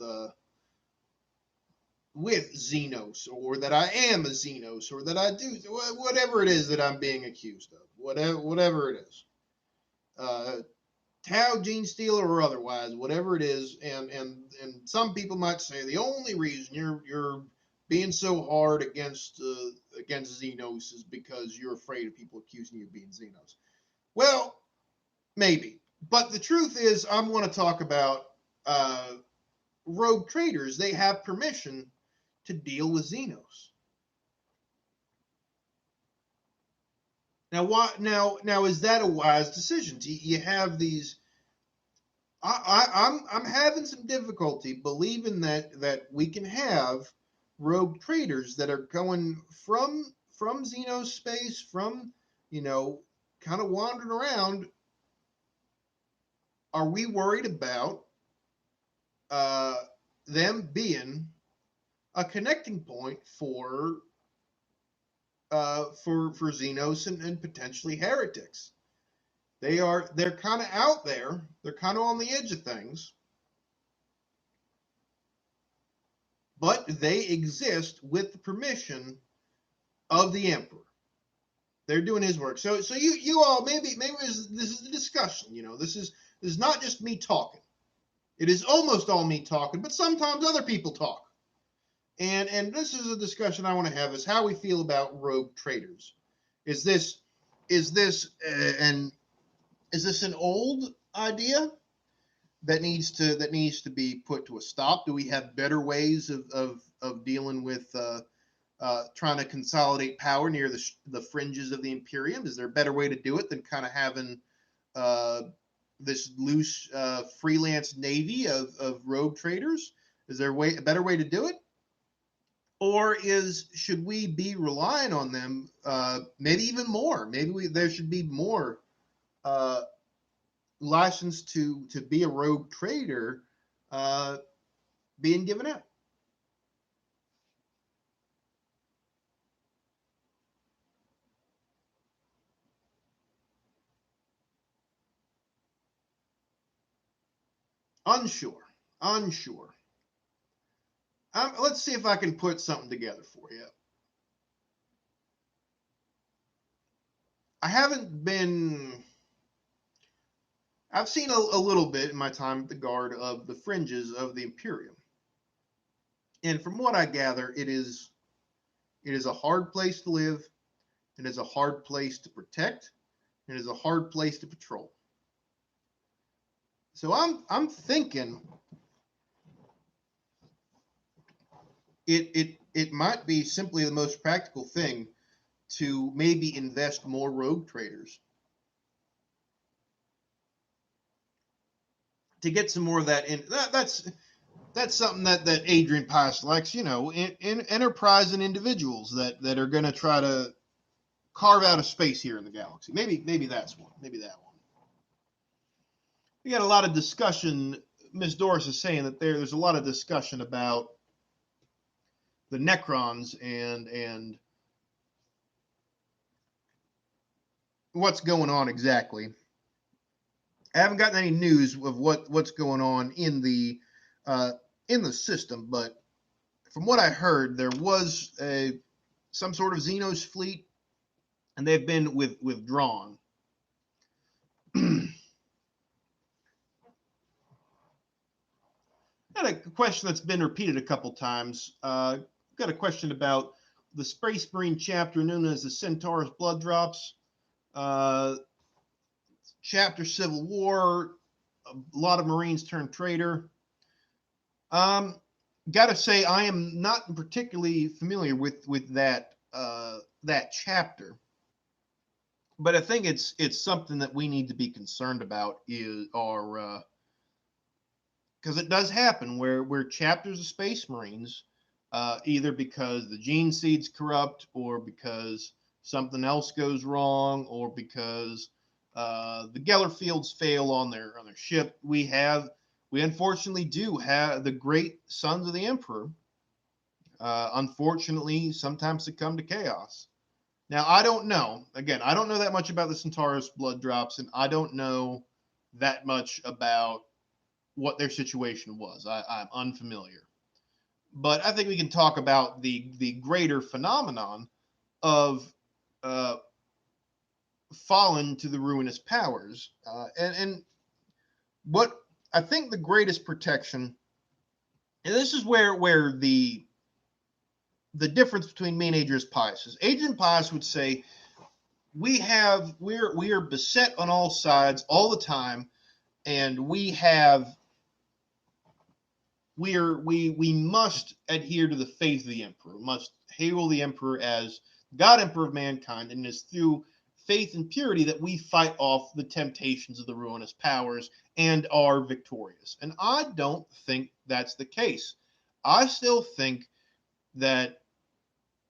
Xenos, or that I am a Xenos, or that I do whatever it is that I'm being accused of, whatever it is. Tau, gene stealer, or otherwise, whatever it is, and some people might say the only reason you're being so hard against Xenos is because you're afraid of people accusing you of being Xenos. Well, maybe, but the truth is, I'm going to talk about rogue traders. They have permission to deal with Xenos. Now, now is that a wise decision? You have these. I'm having some difficulty believing that we can have rogue traders that are going from Xenos space, from kind of wandering around. Are we worried about them being a connecting point for Xenos and potentially heretics? They're kind of out there. They're kind of on the edge of things, but they exist with the permission of the Emperor. They're doing his work. So you all maybe this is a discussion. This is not just me talking. It is almost all me talking, but sometimes other people talk. And this is a discussion I want to have: is how we feel about rogue traders. Is this an old idea that needs to be put to a stop? Do we have better ways of dealing with trying to consolidate power near the fringes of the Imperium? Is there a better way to do it than kind of having this loose freelance navy of rogue traders? Is there a better way to do it? Or should we be relying on them maybe even more? Maybe there should be more license to be a rogue trader being given out. Unsure. Let's see if I can put something together for you. I've seen a little bit in my time at the Guard of the fringes of the Imperium. And from what I gather, it is a hard place to live. It is a hard place to protect. It is a hard place to patrol. So I'm thinking it might be simply the most practical thing to maybe invest more rogue traders to get some more of that in. That's something that Adrian Pius likes, in enterprising individuals that are going to try to carve out a space here in the galaxy. Maybe that's one. Maybe that one. We got a lot of discussion. Miss Doris is saying that there's a lot of discussion about the Necrons and what's going on exactly. I haven't gotten any news of what's going on in the system, but from what I heard, there was some sort of Xenos fleet, and they've been withdrawn. Got a question that's been repeated a couple times. Got a question about the Space Marine chapter known as the Centaurus Blood Drops. Chapter Civil War. A lot of Marines turned traitor. Gotta say, I am not particularly familiar with that chapter, but I think it's something that we need to be concerned about because it does happen where chapters of Space Marines, either because the gene seed's corrupt or because something else goes wrong or because the Geller fields fail on their ship, we unfortunately do have the great sons of the Emperor, unfortunately, sometimes succumb to chaos. Now, I don't know. Again, I don't know that much about the Centaurus blood drops, and I don't know that much about what their situation was. I'm unfamiliar. But I think we can talk about the greater phenomenon of fallen to the ruinous powers. And what I think the greatest protection, and this is where the difference between me and Adrian Pius is. Adrian Pius would say we are beset on all sides all the time, and we must adhere to the faith of the Emperor, must hail the Emperor as God Emperor of mankind, and it's through faith and purity that we fight off the temptations of the ruinous powers and are victorious. And I don't think that's the case. I still think that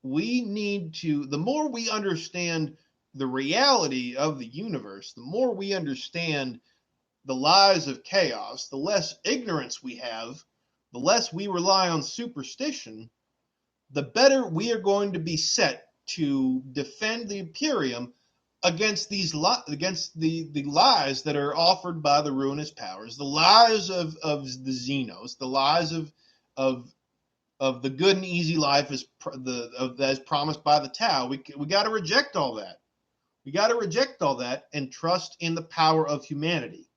we need to, the more we understand the reality of the universe, the more we understand the lies of chaos, the less ignorance we have, the less we rely on superstition, the better we are going to be set to defend the Imperium against against the lies that are offered by the ruinous powers, the lies of the Xenos, the lies of the good and easy life as promised by the Tau. We got to reject all that. We got to reject all that and trust in the power of humanity,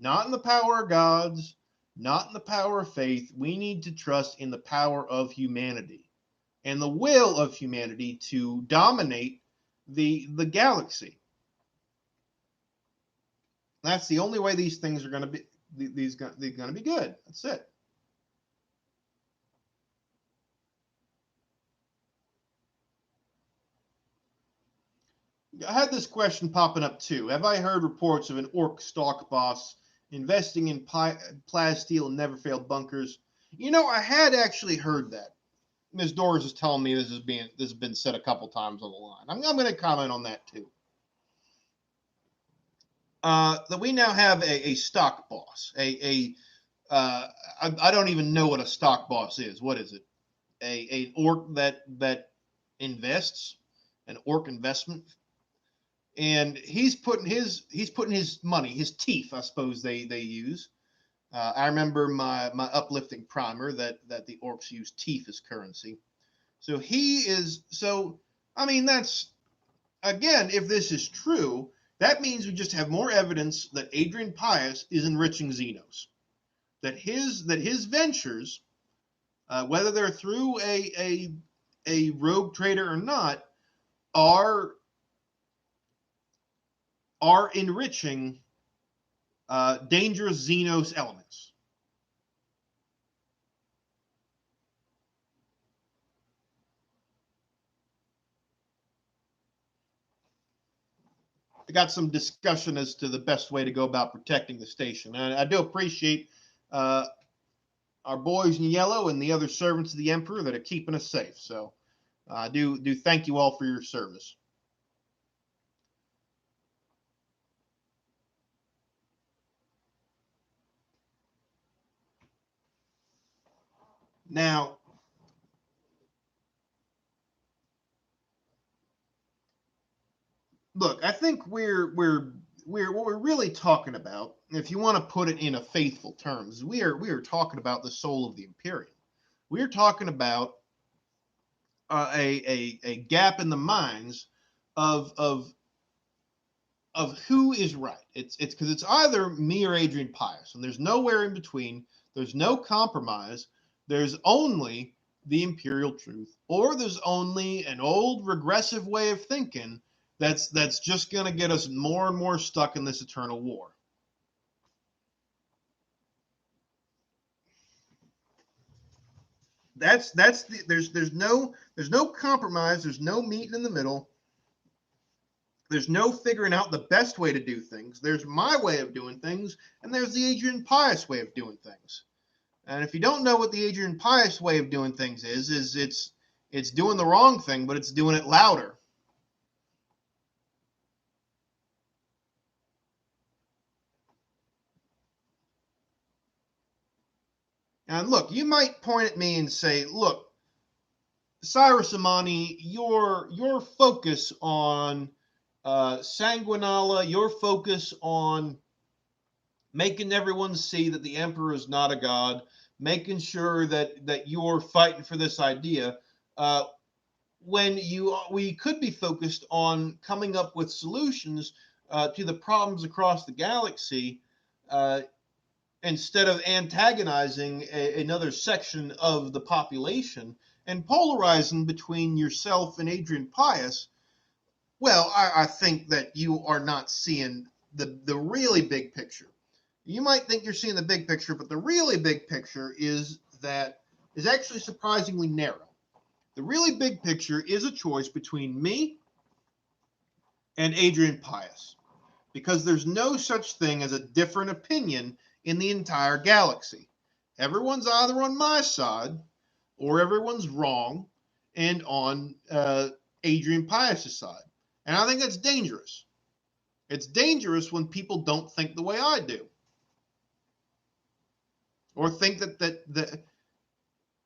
not in the power of gods, not in the power of faith. We need to trust in the power of humanity and the will of humanity to dominate the galaxy. That's the only way these things are going to be. They're going to be good. That's it. I had this question popping up too. Have I heard reports of an orc stock boss investing in plasteel and never failed bunkers? You know, I had actually heard that. Ms. Doris is telling me this has been said a couple times on the line. I'm going to comment on that too. That we now have a stock boss. I don't even know what a stock boss is. What is it? An orc that invests, an orc investment. And he's putting his money, his teeth, I suppose they use. I remember my uplifting primer that the orcs use teeth as currency. So I mean, that's, again, if this is true, that means we just have more evidence that Adrian Pius is enriching Xenos. That his ventures, whether they're through a rogue trader or not, are enriching dangerous Xenos elements. I got some discussion as to the best way to go about protecting the station. And I do appreciate our boys in yellow and the other servants of the Emperor that are keeping us safe. So I do thank you all for your service. Now, look, I think what we're really talking about, if you want to put it in a faithful terms, we are talking about the soul of the Imperium. We're talking about a gap in the minds of of of who is right. It's because it's either me or Adrian Pius, and there's nowhere in between. There's no compromise. There's only the imperial truth, or there's only an old regressive way of thinking that's just going to get us more and more stuck in this eternal war. There's no compromise. There's no meeting in the middle. There's no figuring out the best way to do things. There's my way of doing things, and there's the Adrian Pius way of doing things. And if you don't know what the Adrian Pius way of doing things is it's doing the wrong thing, but it's doing it louder. And look, you might point at me and say, "Look, Cyrus Amani, your focus on Sanguinala, your focus on making everyone see that the emperor is not a god, making sure that you're fighting for this idea, when we could be focused on coming up with solutions to the problems across the galaxy, uh, instead of antagonizing another section of the population and polarizing between yourself and Adrian Pius." Well, I think that you are not seeing the really big picture. You might think you're seeing the big picture, but the really big picture is actually surprisingly narrow. The really big picture is a choice between me and Adrian Pius, because there's no such thing as a different opinion in the entire galaxy. Everyone's either on my side or everyone's wrong and on Adrian Pius's side. And I think that's dangerous. It's dangerous when people don't think the way I do, or think that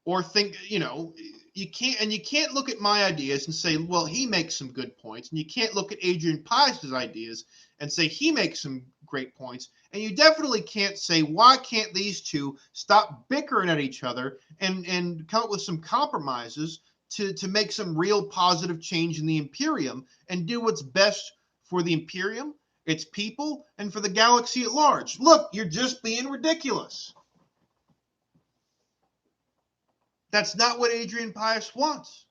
or think, you can't look at my ideas and say, well, he makes some good points, and you can't look at Adrian Pius's ideas and say he makes some great points, and you definitely can't say, why can't these two stop bickering at each other and come up with some compromises to make some real positive change in the Imperium and do what's best for the Imperium, its people, and for the galaxy at large. Look, you're just being ridiculous. That's not what Adrian Pius wants.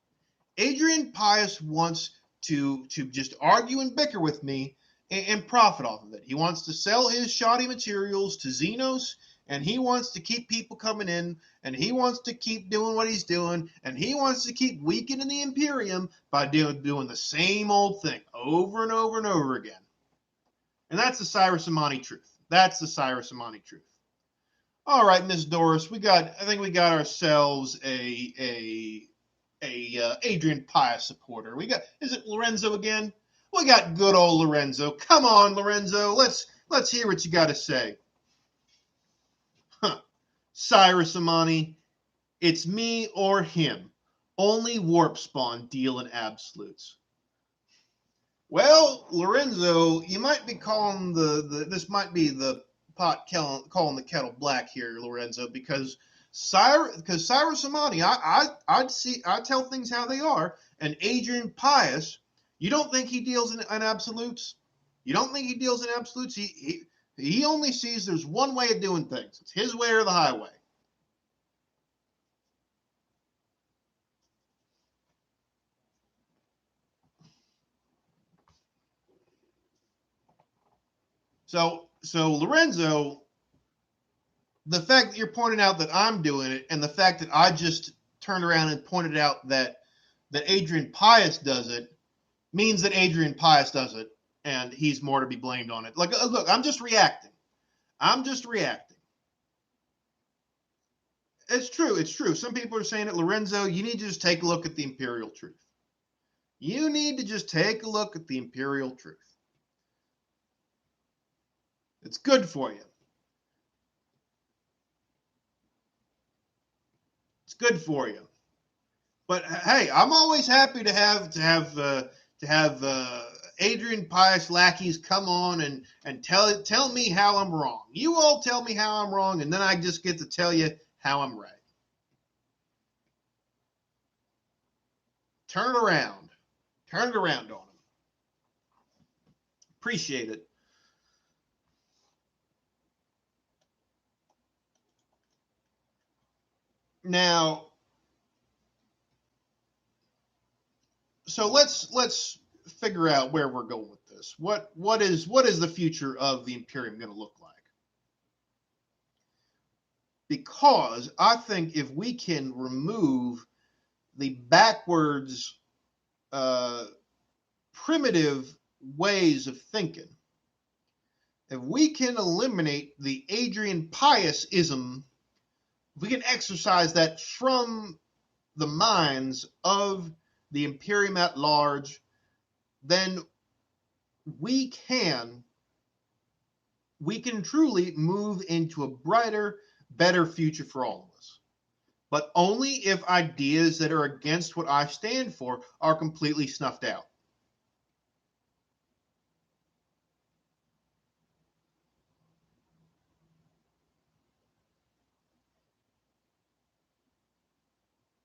Adrian Pius wants to just argue and bicker with me and profit off of it. He wants to sell his shoddy materials to Xenos, and he wants to keep people coming in, and he wants to keep doing what he's doing, and he wants to keep weakening the Imperium by doing the same old thing over and over and over again. And that's the Cyrus Amani truth. That's the Cyrus Amani truth. All right, Miss Doris, I think we got ourselves a Adrian Pius supporter. Is it Lorenzo again? We got good old Lorenzo. Come on, Lorenzo, let's hear what you got to say. Huh. Cyrus Amani, it's me or him. Only warp spawn deal in absolutes. Well, Lorenzo, you might be calling this might be the pot calling the kettle black here, Lorenzo, because Cyrus Amani, I tell things how they are, and Adrian Pius, you don't think he deals in absolutes? You don't think he deals in absolutes? He only sees there's one way of doing things. It's his way or the highway. So Lorenzo, the fact that you're pointing out that I'm doing it, and the fact that I just turned around and pointed out that Adrian Pius does it, means that Adrian Pius does it, and he's more to be blamed on it. Like, look, I'm just reacting. I'm just reacting. It's true. It's true. Some people are saying it, Lorenzo, you need to just take a look at the imperial truth. You need to just take a look at the imperial truth. It's good for you. It's good for you. But hey, I'm always happy to have Adrian Pius lackeys come on and tell me how I'm wrong. You all tell me how I'm wrong, and then I just get to tell you how I'm right. Turn it around. Turn it around on them. Appreciate it. Now, so let's figure out where we're going with this. What is the future of the Imperium going to look like? Because I think if we can remove the backwards, primitive ways of thinking, if we can eliminate the Adrian Pius-ism, if we can exercise that from the minds of the Imperium at large, then we can truly move into a brighter, better future for all of us. But only if ideas that are against what I stand for are completely snuffed out.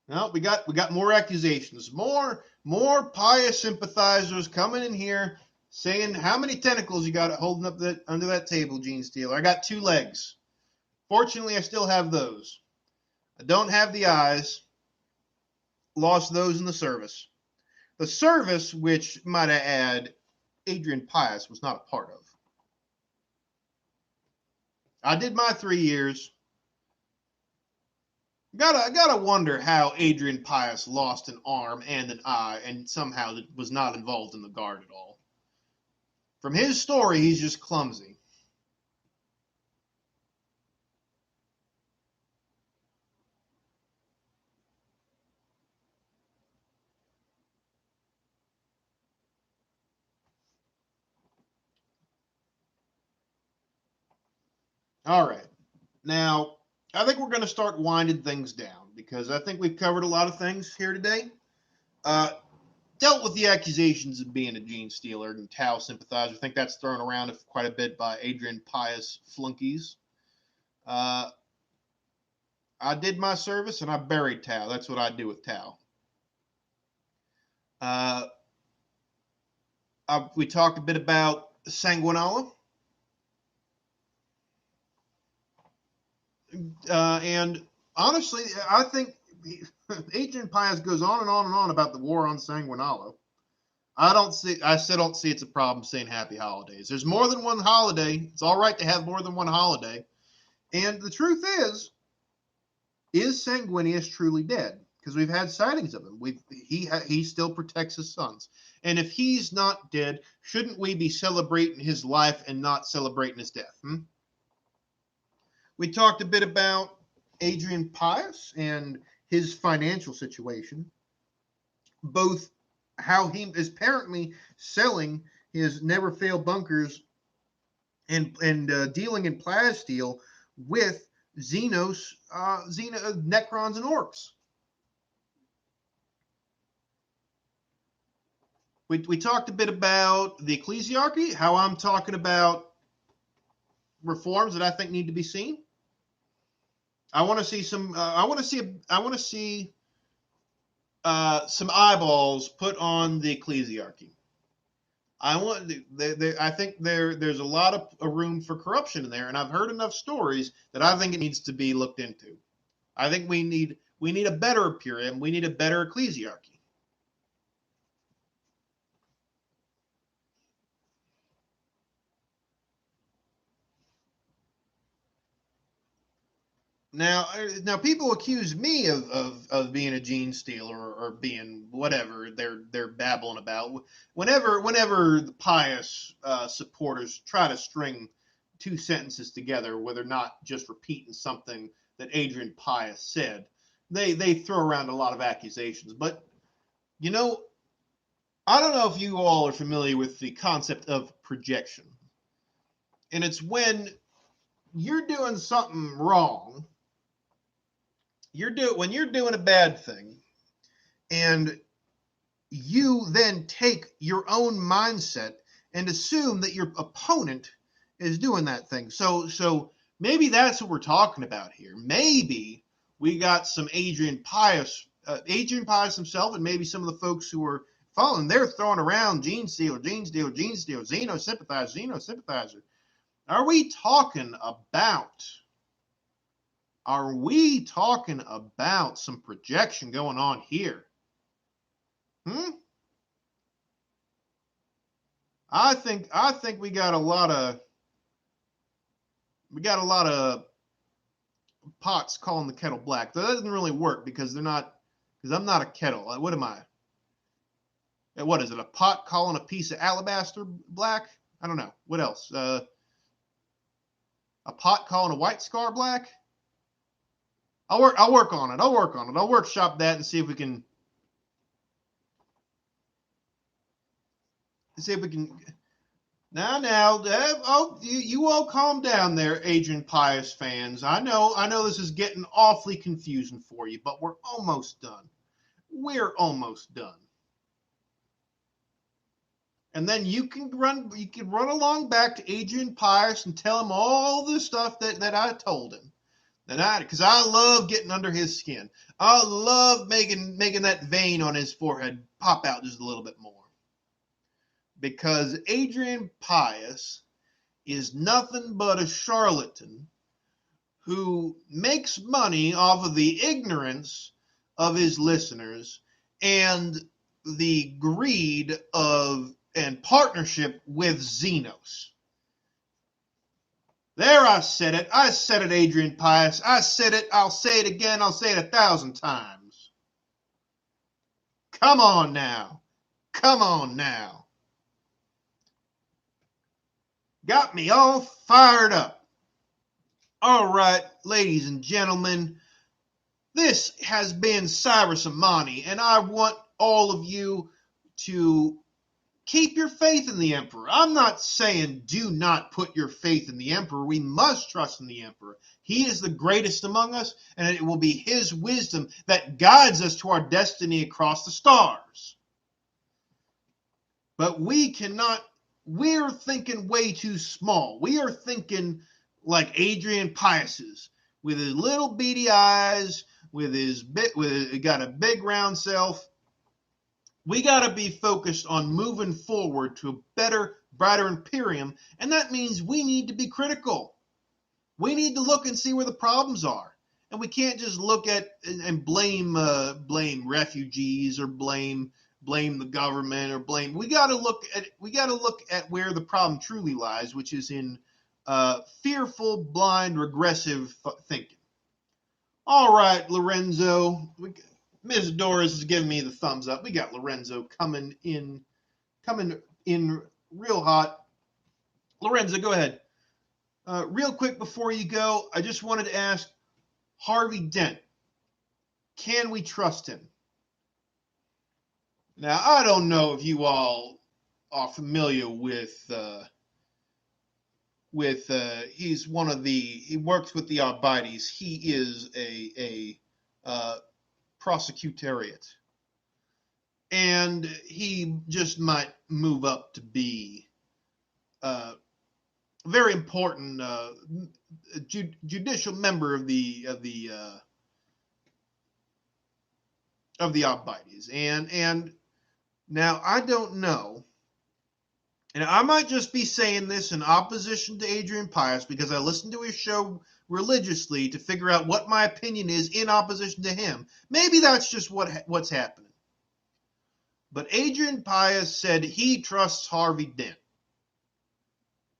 Now we got more accusations, more Pius sympathizers coming in here saying how many tentacles you got holding up under that table, Gene Stealer. I got 2 legs. Fortunately, I still have those. I don't have the eyes. Lost those in the service. The service, which, might I add, Adrian Pius was not a part of. I did my 3 years. Gotta wonder how Adrian Pius lost an arm and an eye and somehow was not involved in the guard at all. From his story, he's just clumsy. All right. Now, I think we're going to start winding things down because I think we've covered a lot of things here today. Dealt with the accusations of being a gene stealer and Tau sympathizer. I think that's thrown around quite a bit by Adrian Pius flunkies. I did my service and I buried Tau. That's what I do with Tau. We talked a bit about Sanguinala. And honestly, I think Adrian Pius goes on and on and on about the war on Sanguinala. I still don't see it's a problem saying happy holidays. There's more than one holiday. It's all right to have more than one holiday. And the truth is Sanguinius truly dead? Because we've had sightings of him. He still protects his sons. And if he's not dead, shouldn't we be celebrating his life and not celebrating his death? We talked a bit about Adrian Pius and his financial situation, both how he is apparently selling his never fail bunkers and dealing in plasteel with Xenos, Necrons, and Orcs. We talked a bit about the ecclesiarchy, how I'm talking about reforms that I think need to be seen. I want to see some. I want to see some eyeballs put on the ecclesiarchy. I think there's a lot of room for corruption in there, and I've heard enough stories that I think it needs to be looked into. I think we need a better Imperium. We need a better ecclesiarchy. Now people accuse me of being a gene stealer or being whatever they're babbling about. Whenever the Pius supporters try to string 2 sentences together where they're not just repeating something that Adrian Pius said, they throw around a lot of accusations. But I don't know if you all are familiar with the concept of projection, and it's when you're doing something wrong. when you're doing a bad thing, and you then take your own mindset and assume that your opponent is doing that thing. So maybe that's what we're talking about here. Maybe we got some Adrian Pius himself, and maybe some of the folks who are following, they're throwing around Gene Stealer, Xeno sympathizer. Are we talking about some projection going on here? I think we got a lot of pots calling the kettle black. That doesn't really work because I'm not a kettle. What am I? What is it? A pot calling a piece of alabaster black? I don't know. What else? A pot calling a white scar black? I'll work on it. I'll workshop that and see if we can Now, you all calm down there, Adrian Pius fans. I know this is getting awfully confusing for you, but we're almost done. We're almost done. And then you can run along back to Adrian Pius and tell him all the stuff that I told him. Because I love getting under his skin. I love making that vein on his forehead pop out just a little bit more. Because Adrian Pius is nothing but a charlatan who makes money off of the ignorance of his listeners and the greed and partnership with Xenos. There, I said it. I said it, Adrian Pius. I said it. I'll say it again. I'll say it 1,000 times. Come on now. Come on now. Got me all fired up. All right, ladies and gentlemen, this has been Cyrus Amani, and I want all of you to keep your faith in the Emperor. I'm not saying do not put your faith in the Emperor. We must trust in the Emperor. He is the greatest among us, and it will be his wisdom that guides us to our destiny across the stars. But we're thinking way too small. We are thinking like Adrian Pius, with his little beady eyes, got a big round self. We got to be focused on moving forward to a better, brighter Imperium, and that means we need to be critical. We need to look and see where the problems are, and we can't just look at and blame refugees or blame the government or blame. We got to look at where the problem truly lies, which is in fearful, blind, regressive thinking. All right, Lorenzo. Ms. Doris is giving me the thumbs up. We got Lorenzo coming in real hot. Lorenzo, go ahead. Real quick before you go, I just wanted to ask Harvey Dent, can we trust him? Now, I don't know if you all are familiar with he works with the Arbites. He is a prosecutariat, and he just might move up to be a very important judicial member of the Arbites. And now I don't know, and I might just be saying this in opposition to Adrian Pius because I listened to his show religiously to figure out what my opinion is in opposition to him. Maybe that's just what's happening. But Adrian Pius said he trusts Harvey Dent.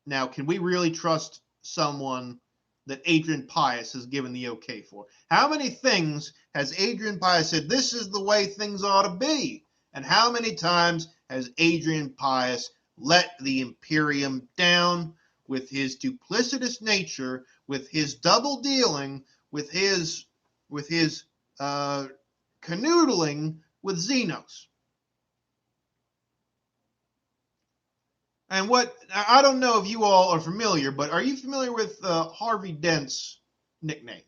Now, can we really trust someone that Adrian Pius has given the okay for? How many things has Adrian Pius said, this is the way things ought to be? And how many times has Adrian Pius let the Imperium down with his duplicitous nature, with his double dealing, with his canoodling with Xenos? And I don't know if you all are familiar, but are you familiar with Harvey Dent's nickname?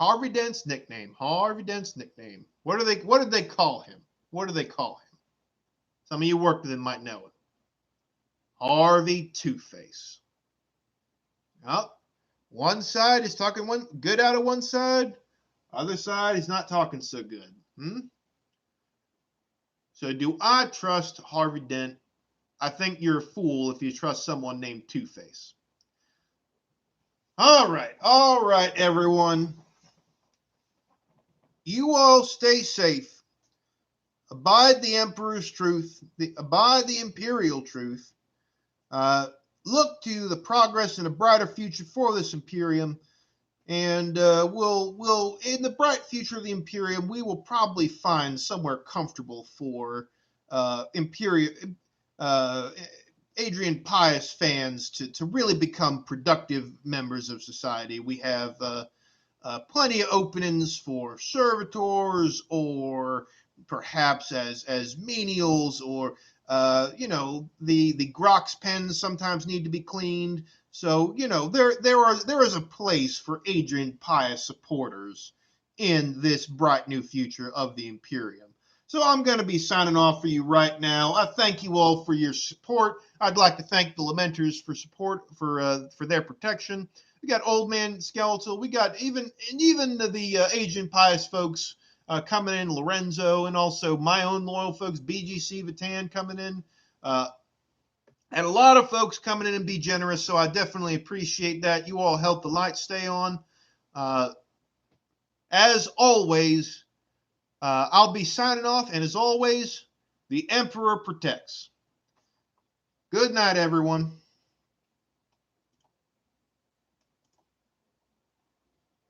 Harvey Dent's nickname. Harvey Dent's nickname. What did they call him? What do they call him? Some of you worked with him might know it. Harvey Two-Face. Oh, one side is talking one good out of one side. Other side is not talking so good. So do I trust Harvey Dent? I think you're a fool if you trust someone named Two-Face. All right, everyone. You all stay safe. Abide the Emperor's truth. Abide the Imperial truth. Look to the progress and a brighter future for this Imperium. And we'll in the bright future of the Imperium, we will probably find somewhere comfortable for Adrian Pius fans to really become productive members of society. We have plenty of openings for servitors, or perhaps as menials, or the Grox pens sometimes need to be cleaned. So there is a place for Adrian Pius supporters in this bright new future of the Imperium. So I'm going to be signing off for you right now. I thank you all for your support. I'd like to thank the Lamenters for support, for their protection. We got Old Man Skeletal. We got even the Adrian Pius folks coming in, Lorenzo, and also my own loyal folks, BGC Vatan coming in. And a lot of folks coming in and be generous, so I definitely appreciate that. You all help the light stay on. As always, I'll be signing off, and as always, the Emperor protects. Good night, everyone.